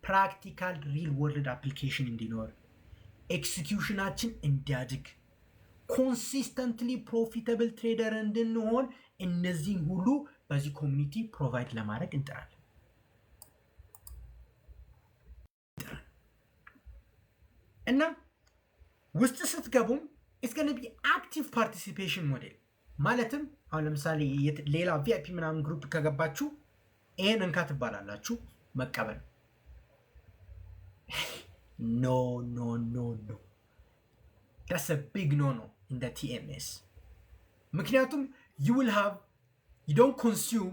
practical real world application እንዲኖር ኤክስኪዩሽናችን እንዲያድግ ኮንሲስተንትሊ ፕሮፊታብል ትሬደር እንድንሆን እነዚህን ሁሉ በዚህ ኮሚኒቲ ፕሮቫይድ ለማድረግ እንጥራለን እና ውስጥ ስትገቡም it's going to be active participation model ማለትም አሁን ለምሳሌ ሌላ ቪአይፒ ምናምን ግሩፕ ከገባችሁ ይሄን እንካ ትባላላችሁ መቀበል no that's a big no in the TMS ምክንያቱም you don't consume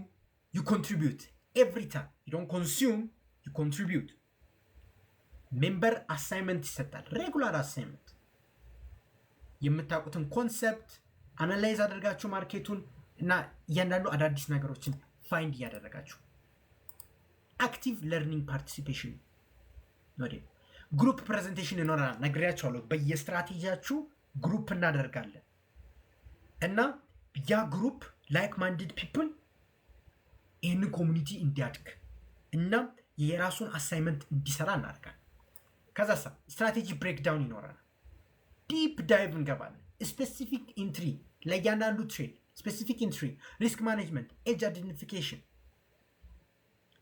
you contribute every time you don't consume you contribute ሜምበር አሳይመንት ይሰጣል ሬጉላር አሳይመንት የምታውቁትን ኮንሰፕት አናላይዝ አድርጋችሁ ማርኬቱን እና እያንዳንዱ አዳዲስ ነገሮችን ፋይንድ እያደረጋችሁ አክቲቭ ለርኒንግ ፓርቲሲፔሽን ኖዴ ግሩፕ ፕሬዘንቴሽን ይኖራል ነግሬያችኋለሁ በየስትራቴጂያችሁ ግሩፕ እናደርጋለን እና ያ ግሩፕ ላይክ ማይንድድ ፒፕል ይህን ኮሚኒቲ እንዲያድግ እና የራሱን አሳይመንት እንዲሰራ እናደርጋለን ከዛ ስትራቴጂ ብሬክዳውን ይኖራል ዲፕ ዳይቭ እንገባለን ስፔሲፊክ ኢንትሪ ለእያንዳንዱ ትሬድ ስፔሲፊክ ኢንትሪ ሪስክ ማኔጅመንት ኤጅ አይደንቲፊኬሽን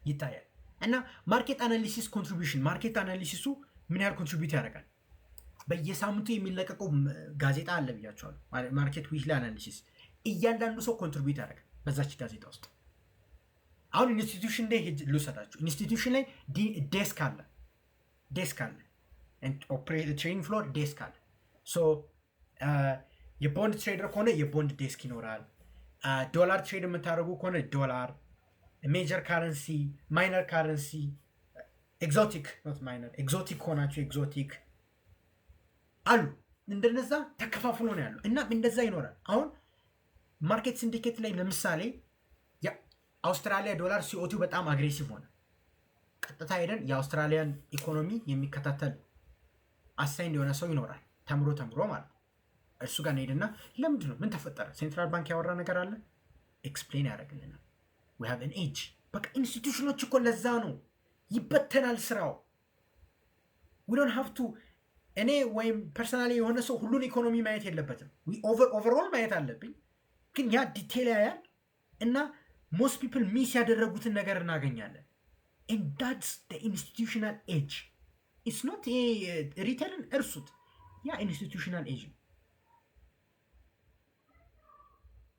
ይታያል እና ማርኬት አናሊሲስ ኮንትሪቢዩሽን ማርኬት አናሊሲሱ ምን ያህል ኮንትሪቢዩት ያደርጋል በየሳምንቱ የሚለቀቀው ጋዜጣ አለ ብያቸዋለሁ ማርኬት ዊክሊ አናሊሲስ እያንዳንዱ ሰው ኮንትሪቢዩት ያደርጋል በዛች ጋዜጣ ውስጥ አሁን ኢንስቲትዩሽን ላይ ልውሰዳችሁ። ኢንስቲትዩሽን ላይ ዴስክ አለ ትሬዲንግ ፍሎር ዴስክ አለ። ሶ የቦንድ ትሬደር ከሆነ የቦንድ ዴስክ ይኖራል። ዶላር ትሬድ የምታደርጉ ከሆነ ዶላር፣ ሜጀር ካረንሲ፣ ማይነር ካረንሲ፣ ኤግዞቲክ ኖት ማይነር፣ ኤግዞቲክ ከሆናችሁ ኤግዞቲክ አሉ። እንደነዛ ተከፋፍሎ ነው ያለው እና እንደዛ ይኖራል። አሁን ማርኬት ሲንዲኬት ላይ ለምሳሌ የአውስትራሊያ ዶላር ሲኦቲው በጣም አግሬሲቭ ሆነ። ቀጥታ ሄደን የአውስትራሊያን ኢኮኖሚ የሚከታተል አሳይን የሆነ ሰው ይኖራል፣ ተምሮ ማለት ነው። እሱ ጋር ሄድና ለምንድን ነው ምን ተፈጠረ፣ ሴንትራል ባንክ ያወራ ነገር አለ፣ ኤክስፕሌን ያደርግልናል። we have an edge። በቃ ኢንስቲትዩሽኖች እኮ ለዛ ነው ይበተናል ስራው። we don't have to እኔ ወይም ፐርሰናሊ የሆነ ሰው ሁሉን ኢኮኖሚ ማየት የለበትም። ኦቨርኦል ማየት አለብኝ፣ ግን ያ ዲቴል ያያል እና ሞስት ፒፕል ሚስ ያደረጉትን ነገር እናገኛለን። and that's the institutional edge. it's not a ሪቴልን እርሱት፣ ያ ኢንስቲትዩሽናል ኤጅ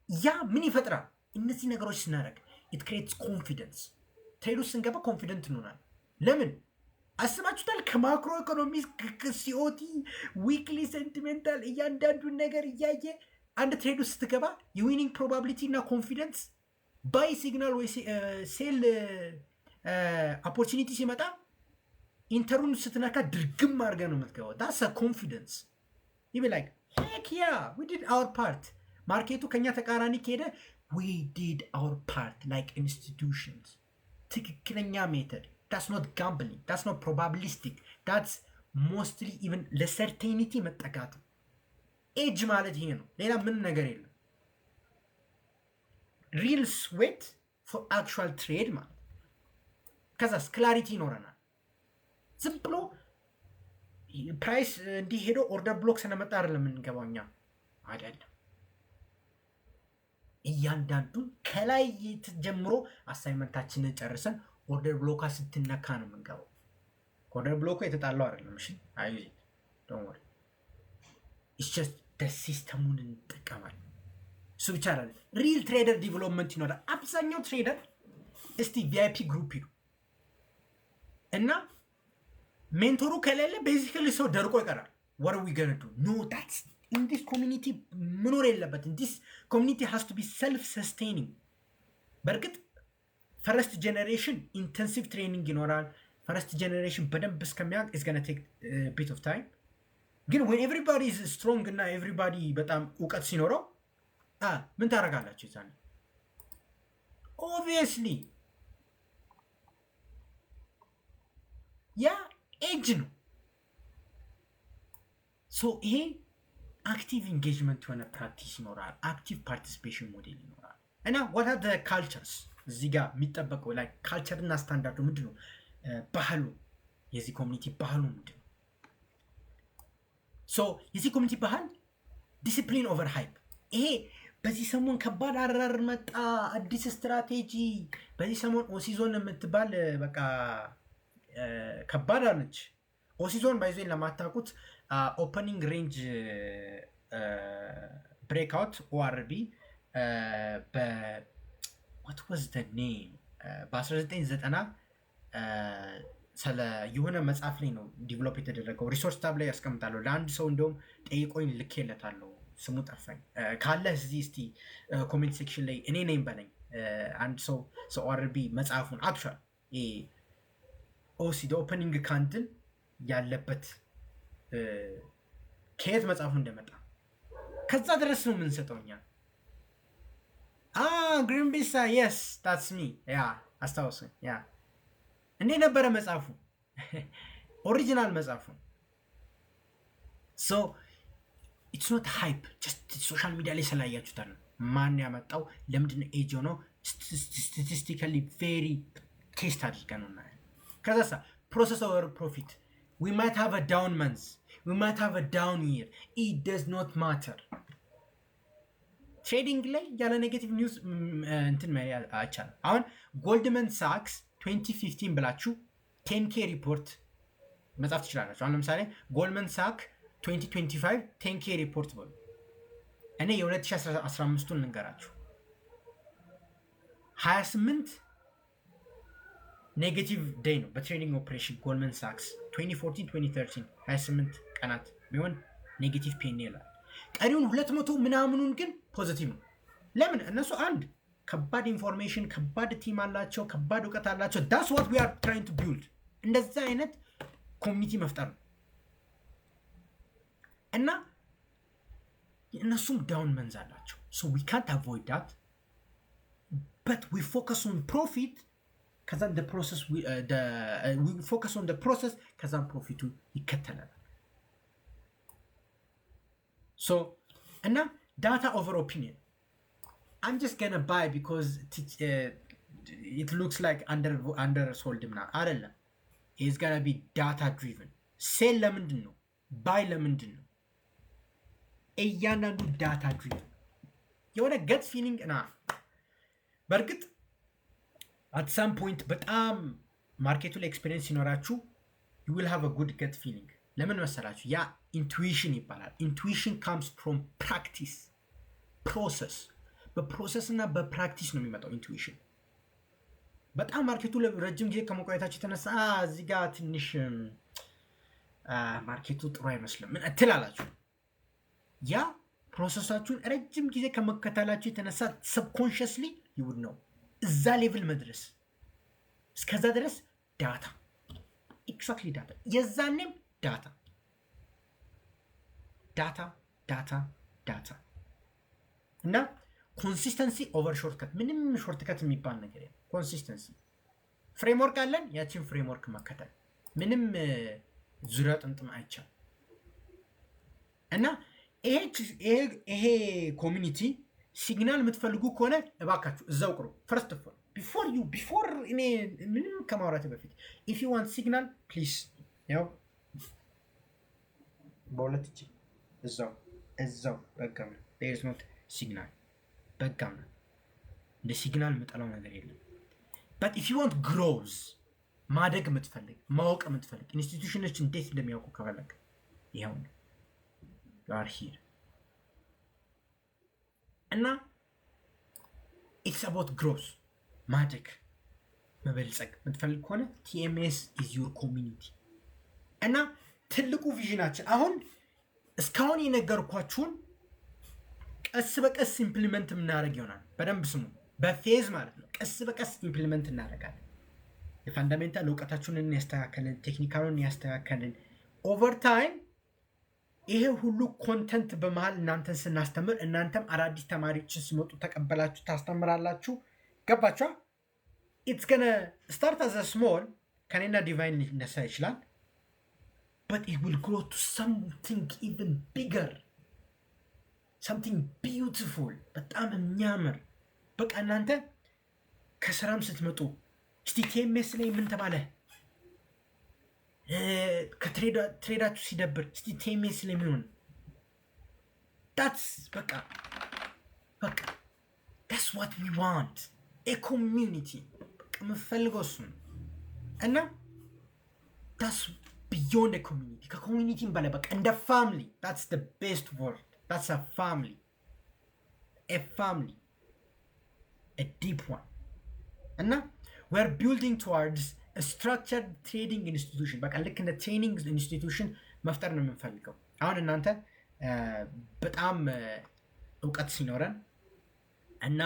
ያ ምን ይፈጥራል? እነዚህ ነገሮች ስናደርግ it creates confidence። ትሬድ ውስጥ ስንገባ ኮንፊደንት እንሆናለን። ለምን አስባችሁታል? ከማክሮ ኢኮኖሚ ሲኦቲ ዊክሊ ሴንቲሜንታል እያንዳንዱን ነገር እያየ አንድ ትሬድ ውስጥ ስትገባ የዊኒንግ ፕሮባቢሊቲ እና ኮንፊደንስ ባይ ሲግናል ወይ ሴል ኦፖርቹኒቲ ሲመጣ ኢንተሩን ስትነካ ድርግም አድርገህ ነው የምትገባው። ዳስ ኮንፊደንስ ይቢ ላይክ ሄክ ያ ዊ ዲድ አወር ፓርት። ማርኬቱ ከኛ ተቃራኒ ከሄደ we did our part like institutions። ትክክለኛ ሜተድ። that's not gambling, that's not probabilistic, that's mostly even ለሰርቴኒቲ መጠጋቱ። ኤጅ ማለት ይሄ ነው፣ ሌላ ምን ነገር የለም። ሪል ስዌት ፎር አክቹዋል ትሬድ ማለት ከዛስ ክላሪቲ ይኖረናል። ዝም ብሎ ፕራይስ እንዲህ ሄዶ ኦርደር ብሎክ ስለመጣ አይደለም የምንገባው እኛ አይደለም። እያንዳንዱን ከላይ ጀምሮ አሳይመንታችንን ጨርሰን ኦርደር ብሎካ ስትነካ ነው የምንገባው። ኦርደር ብሎኩ የተጣለው አይደለም። እሺ አይዚ ዶንት ወሪ ኢትስ ጀስት ሲስተሙን እንጠቀማለን። እሱ ብቻ አይደለም፣ ሪል ትሬደር ዲቨሎፕመንት ይኖራል። አብዛኛው ትሬደር እስቲ ቪአይፒ ግሩፕ ይሉ እና ሜንቶሩ ከሌለ ቤዚካሊ ሰው ደርቆ ይቀራል። what are we going to do? no, that's in this community መኖር የለበትም። this community has to be self sustaining። በርግጥ ፈርስት ጀነሬሽን ኢንተንሲቭ ትሬኒንግ ይኖራል። ፈርስት ጀነሬሽን በደንብ እስከሚያውቅ is going to take a bit of time። ግን when everybody is strong እና everybody በጣም እውቀት ሲኖረው ምን ታደርጋላችሁ? ይዛኔ obviously ያ ኤጅ ነው። ሶ ይሄ አክቲቭ ኢንጌጅመንት የሆነ ፕራክቲስ ይኖራል። አክቲቭ ፓርቲሲፔሽን ሞዴል ይኖራል። እና what are the cultures እዚህ ጋር የሚጠበቀው ላይ ካልቸር እና ስታንዳርዱ ምንድን ነው? ባህሉ፣ የዚህ ኮሚኒቲ ባህሉ ምንድን ነው? ሶ የዚህ ኮሚኒቲ ባህል ዲሲፕሊን ኦቨር ሃይፕ። ይሄ በዚህ ሰሞን ከባድ አራር መጣ፣ አዲስ ስትራቴጂ። በዚህ ሰሞን ኦሲዞን የምትባል በቃ ከባድ አለች። ኦሲዞን ባይዞን ለማታውቁት ኦፐኒንግ ሬንጅ ብሬክአውት ኦአርቢ what was the name በ1990 ስለ የሆነ መጽሐፍ ላይ ነው ዲቨሎፕ የተደረገው። ሪሶርስ ታብ ላይ ያስቀምጣለሁ። ለአንድ ሰው እንደውም ጠይቆኝ ልኬለታለሁ፣ ስሙ ጠፋኝ። ካለ እዚህ እስቲ ኮሜንት ሴክሽን ላይ እኔ ነኝ በለኝ። አንድ ሰው ኦአርቢ መጽሐፉን አክቹዋል ኦሲ ኦፐኒንግ ካንድል ያለበት ከየት መጽሐፉ እንደመጣ ከዛ ድረስ ነው የምንሰጠው እኛ። ግሪንቢሳ የስ ታትስ ሚ ያ አስታውሰኝ። ያ እንዴ ነበረ መጽሐፉ፣ ኦሪጂናል መጽሐፉ። ሶ ኢትስ ኖት ሃይፕ ጀስት ሶሻል ሚዲያ ላይ ስላያችሁት ነው። ማን ያመጣው? ለምንድን ነው ኤጅ ሆኖ ስታቲስቲካሊ ቬሪ ቴስት አድርገን ነው። ከዛሳ ፕሮሰስ ኦቨር ፕሮፊት። we might have a down month, we might have a down year, it does not matter። ትሬዲንግ ላይ ያለ ኔጌቲቭ ኒውስ እንትን አይቻልም። አሁን ጎልድመን ሳክስ 2015 ብላችሁ 10K ሪፖርት መጻፍ ትችላላችሁ። አሁን ለምሳሌ ጎልድመን ሳክ 2025 10K ሪፖርት ብሎ እኔ የ2015ን ልንገራችሁ። 28 ኔጌቲቭ ዴይ ነው በትሬዲንግ ኦፕሬሽን ጎልመን ሳክስ 2014 2013 28 ቀናት ቢሆን ኔጌቲቭ ፔኒ ይላል። ቀሪውን 200 ምናምኑን ግን ፖዚቲቭ ነው። ለምን? እነሱ አንድ ከባድ ኢንፎርሜሽን ከባድ ቲም አላቸው፣ ከባድ እውቀት አላቸው። ዳስ ዋት ዊ አር ትራይንግ ቱ ቢልድ እንደዛ አይነት ኮሚኒቲ መፍጠር ነው እና እነሱም ዳውን መንዝ አላቸው። ሶ ዊ ካንት አቮይድ ዳት በት ዊ ፎከስ ኦን ፕሮፊት ከዛም ፕሮሰስ ፎከስ ኦን ፕሮሰስ ከዛም ፕሮፊቱ ይከተላል። ሶ እና ዳታ ኦቨር ኦፒኒየን I'm just gonna buy because it looks like undersold ምናምን አይደለም። It's gonna be data driven. ሴል ለምንድን ነው? ባይ ለምንድን ነው? እያንዳንዱ ዳታ ድሪቨን የሆነ ገት ፊሊንግ እና በእርግጥ at some point በጣም ማርኬቱ ላይ ኤክስፔሪየንስ ሲኖራችሁ you will have a good gut feeling። ለምን መሰላችሁ? ያ intuition ይባላል። intuition comes from practice process በፕሮሰስ እና በፕራክቲስ ነው የሚመጣው ኢንቱዊሽን። በጣም ማርኬቱ ረጅም ጊዜ ከመቆየታችሁ የተነሳ እዚህ ጋር ትንሽ ማርኬቱ ጥሩ አይመስልም ምን ትላላችሁ። ያ ፕሮሰሳችሁን ረጅም ጊዜ ከመከተላችሁ የተነሳ ሰብኮንሽስሊ ይውድ ነው እዛ ሌቭል መድረስ። እስከዛ ድረስ ዳታ ኤግዛክትሊ ዳታ የዛኔም ዳታ ዳታ ዳታ ዳታ እና ኮንሲስተንሲ ኦቨር ሾርትከት። ምንም ሾርትከት የሚባል ነገር የለም። ኮንሲስተንሲ ፍሬምወርክ አለን፣ ያቺን ፍሬምወርክ መከተል ምንም ዙሪያ ጥምጥም አይቻልም። እና ይሄ ኮሚኒቲ ሲግናል የምትፈልጉ ከሆነ እባካችሁ እዛው ቅሩ። ፈርስት ኦፍ ኦል ቢፎር እኔ ምንም ከማውራት በፊት ኢፍ ዩ ዋንት ሲግናል ፕሊዝ ያው በሁለት እጅ እዛው በጋም there is not ሲግናል በጋም እንደ ሲግናል የምጠላው ነገር የለም። but if you want growth ማደግ የምትፈልግ ማወቅ የምትፈልግ ኢንስቲትዩሽኖች እንዴት እንደሚያውቁ ከፈለግ ይሄው ነው you are here እና it's about growth ማደግ መበልጸግ የምትፈልግ ከሆነ TMS is your community። እና ትልቁ ቪዥናችን አሁን እስካሁን የነገርኳችሁን ቀስ በቀስ ኢምፕሊመንት የምናደርግ ይሆናል። በደንብ ስሙ፣ በፌዝ ማለት ነው። ቀስ በቀስ ኢምፕሊመንት እናደርጋለን። የፋንዳሜንታል እውቀታችሁን ያስተካከልን፣ ቴክኒካሉን ያስተካከልን ኦቨር ታይም ይሄ ሁሉ ኮንተንት በመሃል እናንተን ስናስተምር እናንተም አዳዲስ ተማሪዎችን ሲመጡ ተቀበላችሁ ታስተምራላችሁ። ገባችኋ? ኢትስ ገነ ስታርት አዝ ስሞል ከኔና ዲቫይን ሊነሳ ይችላል but it will grow to something even bigger, something beautiful በጣም የሚያምር። በቃ እናንተ ከስራም ስትመጡ እስቲ ቲኤምኤስ ላይ ምን ተባለ ከትሬዳችሁ ሲደብር እስቲ ቲኤምኤስ ላይ ምን ሆነ that's በቃ that's what we want a community በቃ የምፈልገው እሱ ነው። እና that's beyond a community ከኮሚኒቲ በላይ በቃ እንደ ፋሚሊ that's the best word that's a family a deep one እና we are building towards a structured trading institution በቃ ልክ እንደ ትሬኒንግ ኢንስቲትዩሽን መፍጠር ነው የምንፈልገው። አሁን እናንተ በጣም እውቀት ሲኖረን እና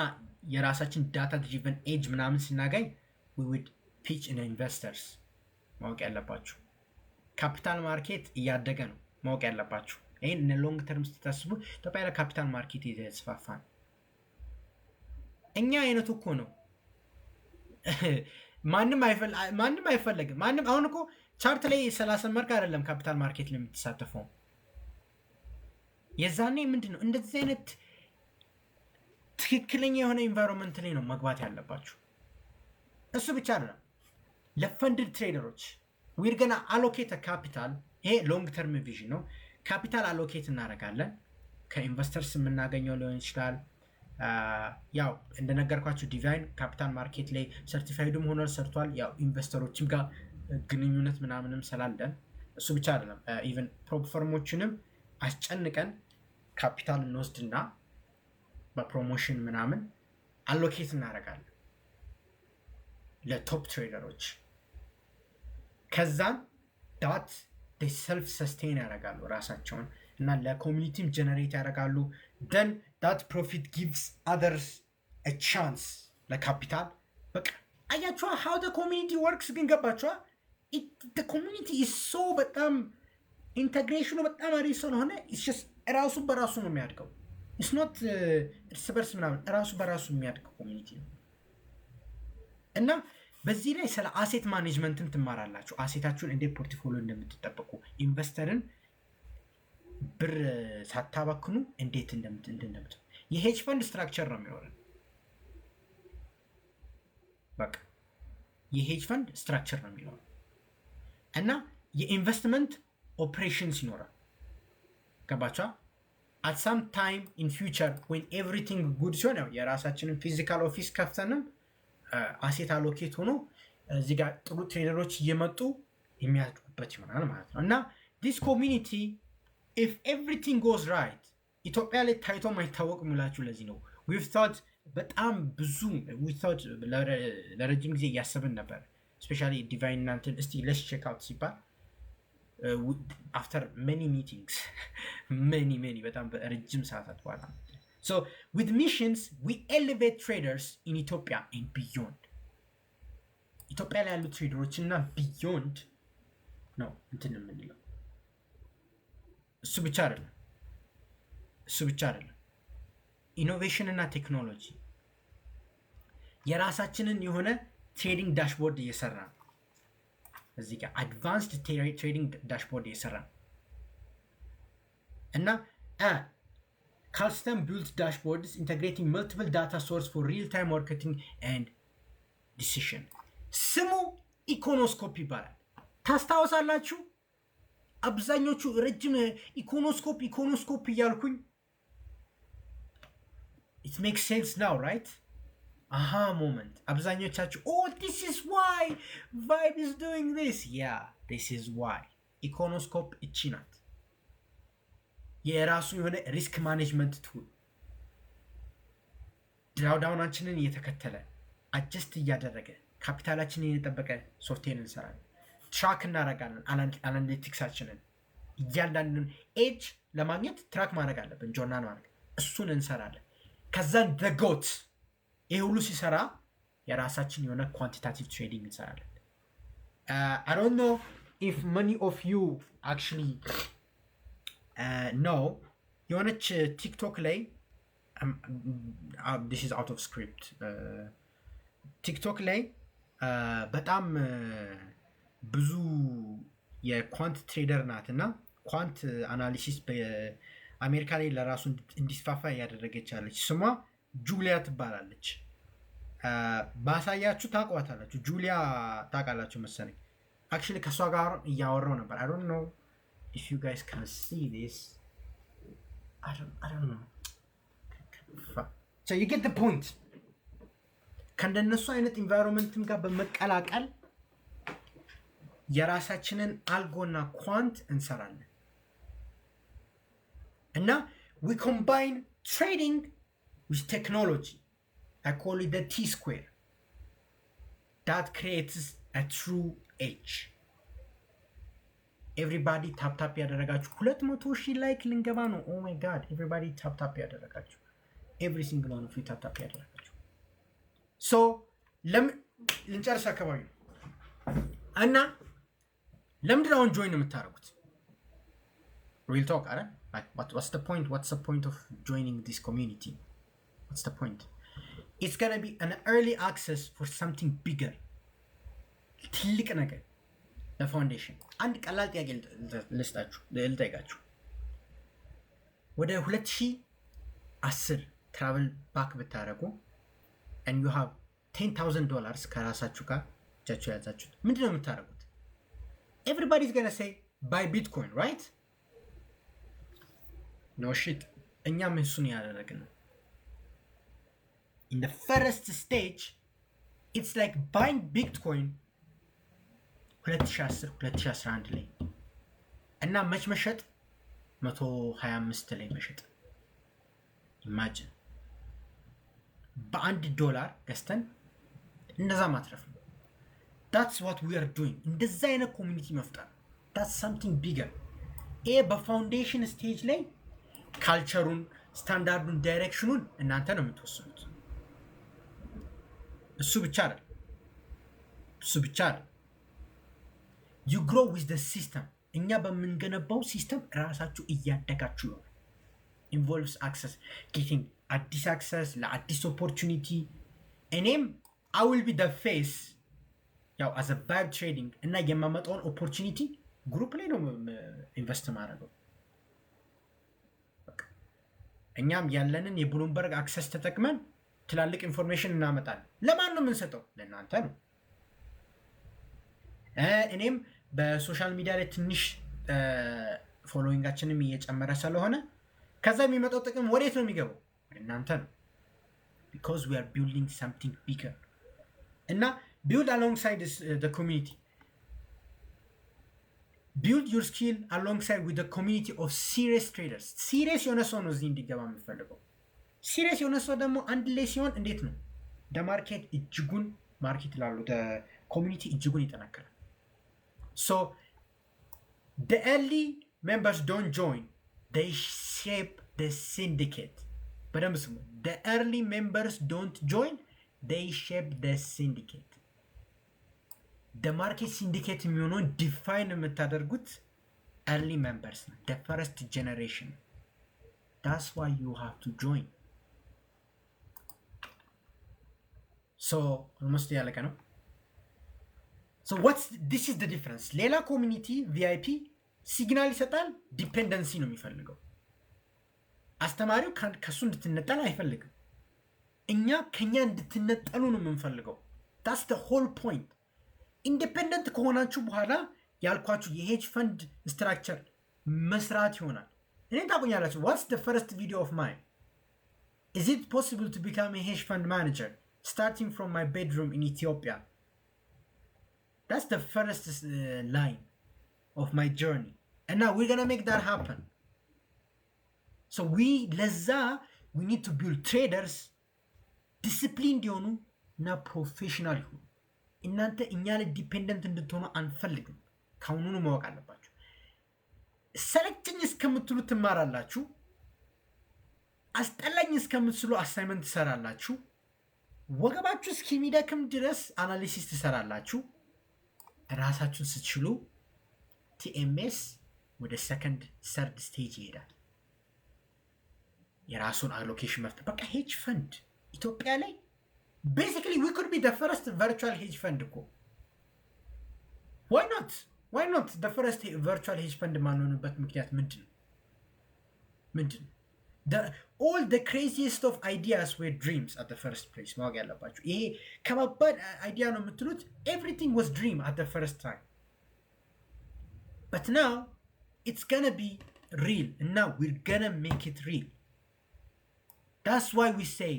የራሳችን ዳታ ድሪቨን ኤጅ ምናምን ስናገኝ we would pitch in investors ማወቅ ያለባችሁ ካፒታል ማርኬት እያደገ ነው ማወቅ ያለባችሁ። ይሄን ሎንግ ተርም ስታስቡ ኢትዮጵያ ላይ ካፒታል ማርኬት እየተስፋፋ ነው። እኛ አይነቱ እኮ ነው ማንም አይፈልግም። ማንም አሁን እኮ ቻርት ላይ 30 ማርክ አይደለም ካፒታል ማርኬት ላይ የምትሳተፈው። የዛኔ ምንድነው እንደዚህ አይነት ትክክለኛ የሆነ ኢንቫይሮንመንት ላይ ነው መግባት ያለባችሁ። እሱ ብቻ አይደለም ለፈንድድ ትሬደሮች we're gonna allocate a capital ይሄ ሎንግ ተርም ቪዥን ነው። ካፒታል አሎኬት እናደርጋለን ከኢንቨስተርስ የምናገኘው ሊሆን ይችላል። ያው እንደነገርኳችሁ ዲቫይን ካፒታል ማርኬት ላይ ሰርቲፋይድም ሆኖ ሰርቷል። ያው ኢንቨስተሮችም ጋር ግንኙነት ምናምንም ስላለን እሱ ብቻ አይደለም ኢቭን ፕሮፕ ፈርሞችንም አስጨንቀን ካፒታል እንወስድና በፕሮሞሽን ምናምን አሎኬት እናደርጋለን። ለቶፕ ትሬደሮች ከዛን ዳት they self sustain ያደርጋሉ ራሳቸውን እና ለኮሚኒቲም ጀነሬት ያደርጋሉ then that profit gives others a chance ለካፒታል በቃ አያችኋ how the community works ግን ገባችኋ the community is so በጣም ኢንተግሬሽኑ በጣም አሪፍ ስለሆነ it's just ራሱ በራሱ ነው የሚያድገው it's not እርስ በርስ ምናምን ራሱ በራሱ የሚያድገው ኮሚኒቲ ነው እና በዚህ ላይ ስለ አሴት ማኔጅመንትን ትማራላችሁ አሴታችሁን እንዴት ፖርትፎሊዮ እንደምትጠብቁ ኢንቨስተርን ብር ሳታባክኑ እንዴት እንደምት የሄጅ ፈንድ ስትራክቸር ነው የሚሆነው በቃ የሄጅ ፈንድ ስትራክቸር ነው የሚሆነው እና የኢንቨስትመንት ኦፕሬሽንስ ይኖራል ገባችኋ at some time in future when everything good ሲሆን ነው የራሳችንን ፊዚካል ኦፊስ ከፍተንም አሴት አሎኬት ሆኖ እዚህ ጋር ጥሩ ትሬደሮች እየመጡ የሚያድጉበት ይሆናል ማለት ነው እና this community if everything goes right ኢትዮጵያ ላይ ታይቶ ማይታወቅ ሙላችሁ ለዚህ ነው we've thought በጣም ብዙ we thought ለረጅም ጊዜ ያሰብን ነበር especially divine nanten እስቲ let's check out ሲባል after many meetings many በጣም ረጅም ሰዓታት በኋላ So with missions, we elevate traders in Ethiopia and beyond. Ethiopia ላይ ያሉ ትሬደሮች እና beyond ነው እንትን የምንለው እሱ ብቻ አይደለም ኢኖቬሽን እና ቴክኖሎጂ የራሳችንን የሆነ ትሬዲንግ ዳሽቦርድ እየሰራ ነው እዚህ ጋር አድቫንስድ ትሬዲንግ ዳሽቦርድ እየሰራ ነው እና custom built dashboards integrating multiple data sources for real-time marketing and decision ስሙ ኢኮኖስኮፕ ይባላል ታስታውሳላችሁ አብዛኞቹ ረጅም ኢኮኖስኮፕ እያልኩኝ it makes sense now right aha moment አብዛኞቻችሁ oh this is why Vibe is doing this yeah this is why ኢኮኖስኮፕ እቺ ናት የራሱ የሆነ ሪስክ ማኔጅመንት ቱል ድራውዳውናችንን እየተከተለ አጀስት እያደረገ ካፒታላችንን እየጠበቀ ሶፍትዌር እንሰራለን ትራክ እናደርጋለን አናሊቲክሳችንን እያንዳንዱን ኤጅ ለማግኘት ትራክ ማድረግ አለብን ጆርናል ማድረግ እሱን እንሰራለን ከዛን ደጎት ይሄ ሁሉ ሲሰራ የራሳችን የሆነ ኳንቲታቲቭ ትሬዲንግ እንሰራለን I don't know if many of you actually no የሆነች ቲክቶክ ላይ this is out of script ቲክቶክ ላይ በጣም ብዙ የኳንት ትሬደር ናትና ኳንት አናሊሲስ በአሜሪካ ላይ ለራሱ እንዲስፋፋ ያደረገች አለች ስሟ ጁሊያ ትባላለች ባሳያችሁ ታቋታላችሁ ጁሊያ ታቃላችሁ መሰለኝ actually ከሷ ጋር እያወራው ነበር I don't know if you guys can see this I don't know so you get the point ከእንደነሱ አይነት ኢንቫይሮንመንትም ጋር በመቀላቀል የራሳችንን አልጎና ኳንት እንሰራለን እና we combine trading with technology I call it the T square that creates a true edge everybody tap ያደረጋችሁ 200,000 ላይክ ልንገባ ነው oh my god everybody tap ያደረጋችሁ every single one of you tap ያደረጋችሁ so ልንጨርስ አካባቢ እና ለምንድን ነው join የምታደርጉት real talk አረ like what's the point of joining this community what's the point it's going to be an early access for something bigger ትልቅ ነገር ለፋውንዴሽን አንድ ቀላል ጥያቄ ልጠይቃችሁ ወደ 2010 ትራቨል ባክ ብታረጉ and you have $10,000 ከራሳችሁ ጋር ጃችሁ ያዛችሁት ምንድነው የምታረጉት everybody's going to say buy bitcoin right no shit እኛም እሱን ያደረግን in the first stage it's like buying bitcoin 2010-2011 ላይ እና መሸጥ 125 ላይ መሸጥ imagine $1 ገዝተን እንደዛ ማትረፍ that's what we are doing እንደዛ አይነት ኮሚኒቲ መፍጠር that's something bigger በፋውንዴሽን ስቴጅ ላይ ካልቸሩን ስታንዳርዱን ዳይሬክሽኑን እናንተ ነው የምትወስኑት እሱ ብቻ አይደል you grow with the system እኛ በምንገነባው ሲስተም ራሳችሁ እያደጋችሁ ነው involves access getting አዲስ access ለአዲስ opportunity እኔም I will be the face ያው as a vibe trading እና የማመጣውን opportunity ግሩፕ ላይ ነው ኢንቨስት ማድረገው እኛም ያለንን የብሉምበርግ አክሰስ ተጠቅመን ትላልቅ ኢንፎርሜሽን እናመጣለን ለማን ነው የምንሰጠው ለእናንተ ነው እኔም በሶሻል ሚዲያ ላይ ትንሽ ፎሎዊንጋችንም እየጨመረ ስለሆነ ከዛ የሚመጣው ጥቅም ወዴት ነው የሚገባው ወደ እናንተ ነው because we are building something bigger እና build alongside the community build your skill alongside with the community of serious traders serious የሆነ ሰው ነው እዚህ እንዲገባ የምፈልገው serious የሆነ ሰው ደግሞ አንድ ላይ ሲሆን እንዴት ነው the market እጅጉን ማርኬት ላሉ the community እጅጉን ይጠናከራል so the early members don't join they shape the syndicate በደንብ ስሙ the early members don't join they shape the syndicate the market syndicate የሚሆነውን define የምታደርጉት early members ነው the first generation that's why you have to join so almost ያለቀ ነው so this is the difference ሌላ community VIP ሲግናል ይሰጣል ዲፔንደንሲ ነው የሚፈልገው አስተማሪው ከሱ እንድትነጠል አይፈልግም እኛ ከኛ እንድትነጠሉ ነው የምንፈልገው that's the whole point ኢንዲፔንደንት ከሆናችሁ በኋላ ያልኳችሁ የሄጅ ፈንድ ስትራክቸር መስራት ይሆናል እኔን ታቆኛላችሁ what's the first video of mine is it possible to become a hedge fund manager starting from my bedroom in Ethiopia that's the first line of my journey and now we're gonna make that happen so we need to build traders disciplined የሆኑ እና ፕሮፌሽናል ይሁኑ እናንተ እኛ ላይ ዲፔንደንት እንድትሆኑ አንፈልግም ካሁኑኑ ማወቅ አለባችሁ ሰለቸኝ እስከምትሉ ትማራላችሁ አስጠላኝ እስከምትሉ አሳይመንት ትሰራላችሁ ወገባችሁ እስኪሚደክም ድረስ አናሊሲስ ትሰራላችሁ ራሳችሁን ስትችሉ TMS ወደ ሰከንድ ሰርድ ስቴጅ ይሄዳል የራሱን አሎኬሽን መፍጠር በቃ ሄጅ ፈንድ ኢትዮጵያ ላይ basically we could be the first virtual hedge fund እኮ why not the first virtual hedge fund ማንሆንበት ምክንያት ምንድን all the craziest of ideas were dreams at the first place ማወቅ ያለባችሁ ይሄ ከባድ አይዲያ ነው የምትሉት everything was dream at the first time but now it's gonna be real and now we're gonna make it real that's why we say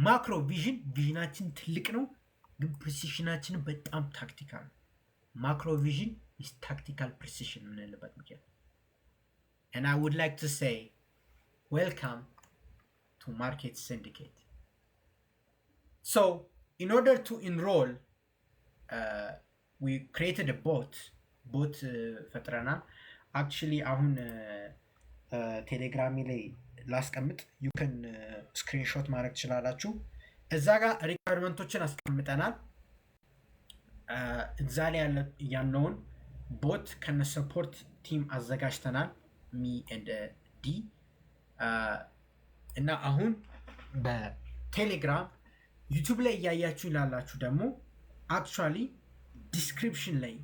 macro visionaችን ትልቅ ነው ግን precisionናችን በጣም ታክቲካል macro vision is tactical precision ምንለበት ምክንያት and I would like to say welcome to market syndicate so in order to enroll we created a bot ፈጥረናል actually አሁን ቴሌግራም ላይ ላስቀምጥ you can screenshot ማድረግ ትችላላችሁ እዛ ጋር ሪኳየርመንቶችን አስቀምጠናል እዛ ላይ ያለውን ቦት ከነ ሰፖርት ቲም አዘጋጅተናል me and D እና አሁን በቴሌግራም ዩቲዩብ ላይ ያያችሁ ይላላችሁ ደግሞ actually description ላይ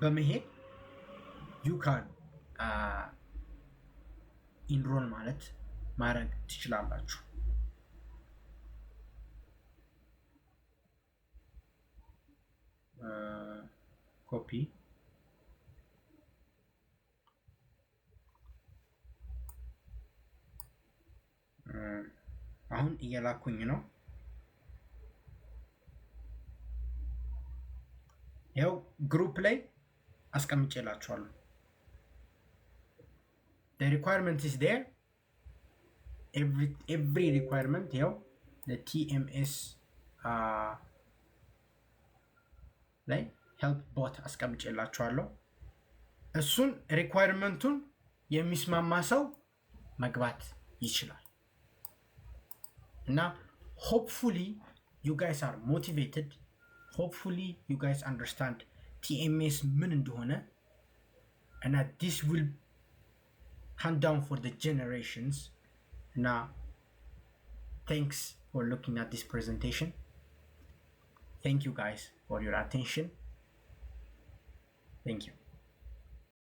በመሄድ you can ኢንሮል ማለት ማድረግ ትችላላችሁ ኮፒ አሁን እየላኩኝ ነው ያው ግሩፕ ላይ አስቀምጬላችኋለሁ the requirement is there every requirement here the TMS ላይ ሄልፕ ቦት አስቀምጬላችኋለሁ። እሱን ሪኳየርመንቱን የሚስማማ ሰው መግባት ይችላል እና hopefully you guys are motivated, hopefully you guys understand TMS ምን እንደሆነ and this will hand down for the generations. Now thanks for looking at this presentation. Thank you guys for your attention. Thank you.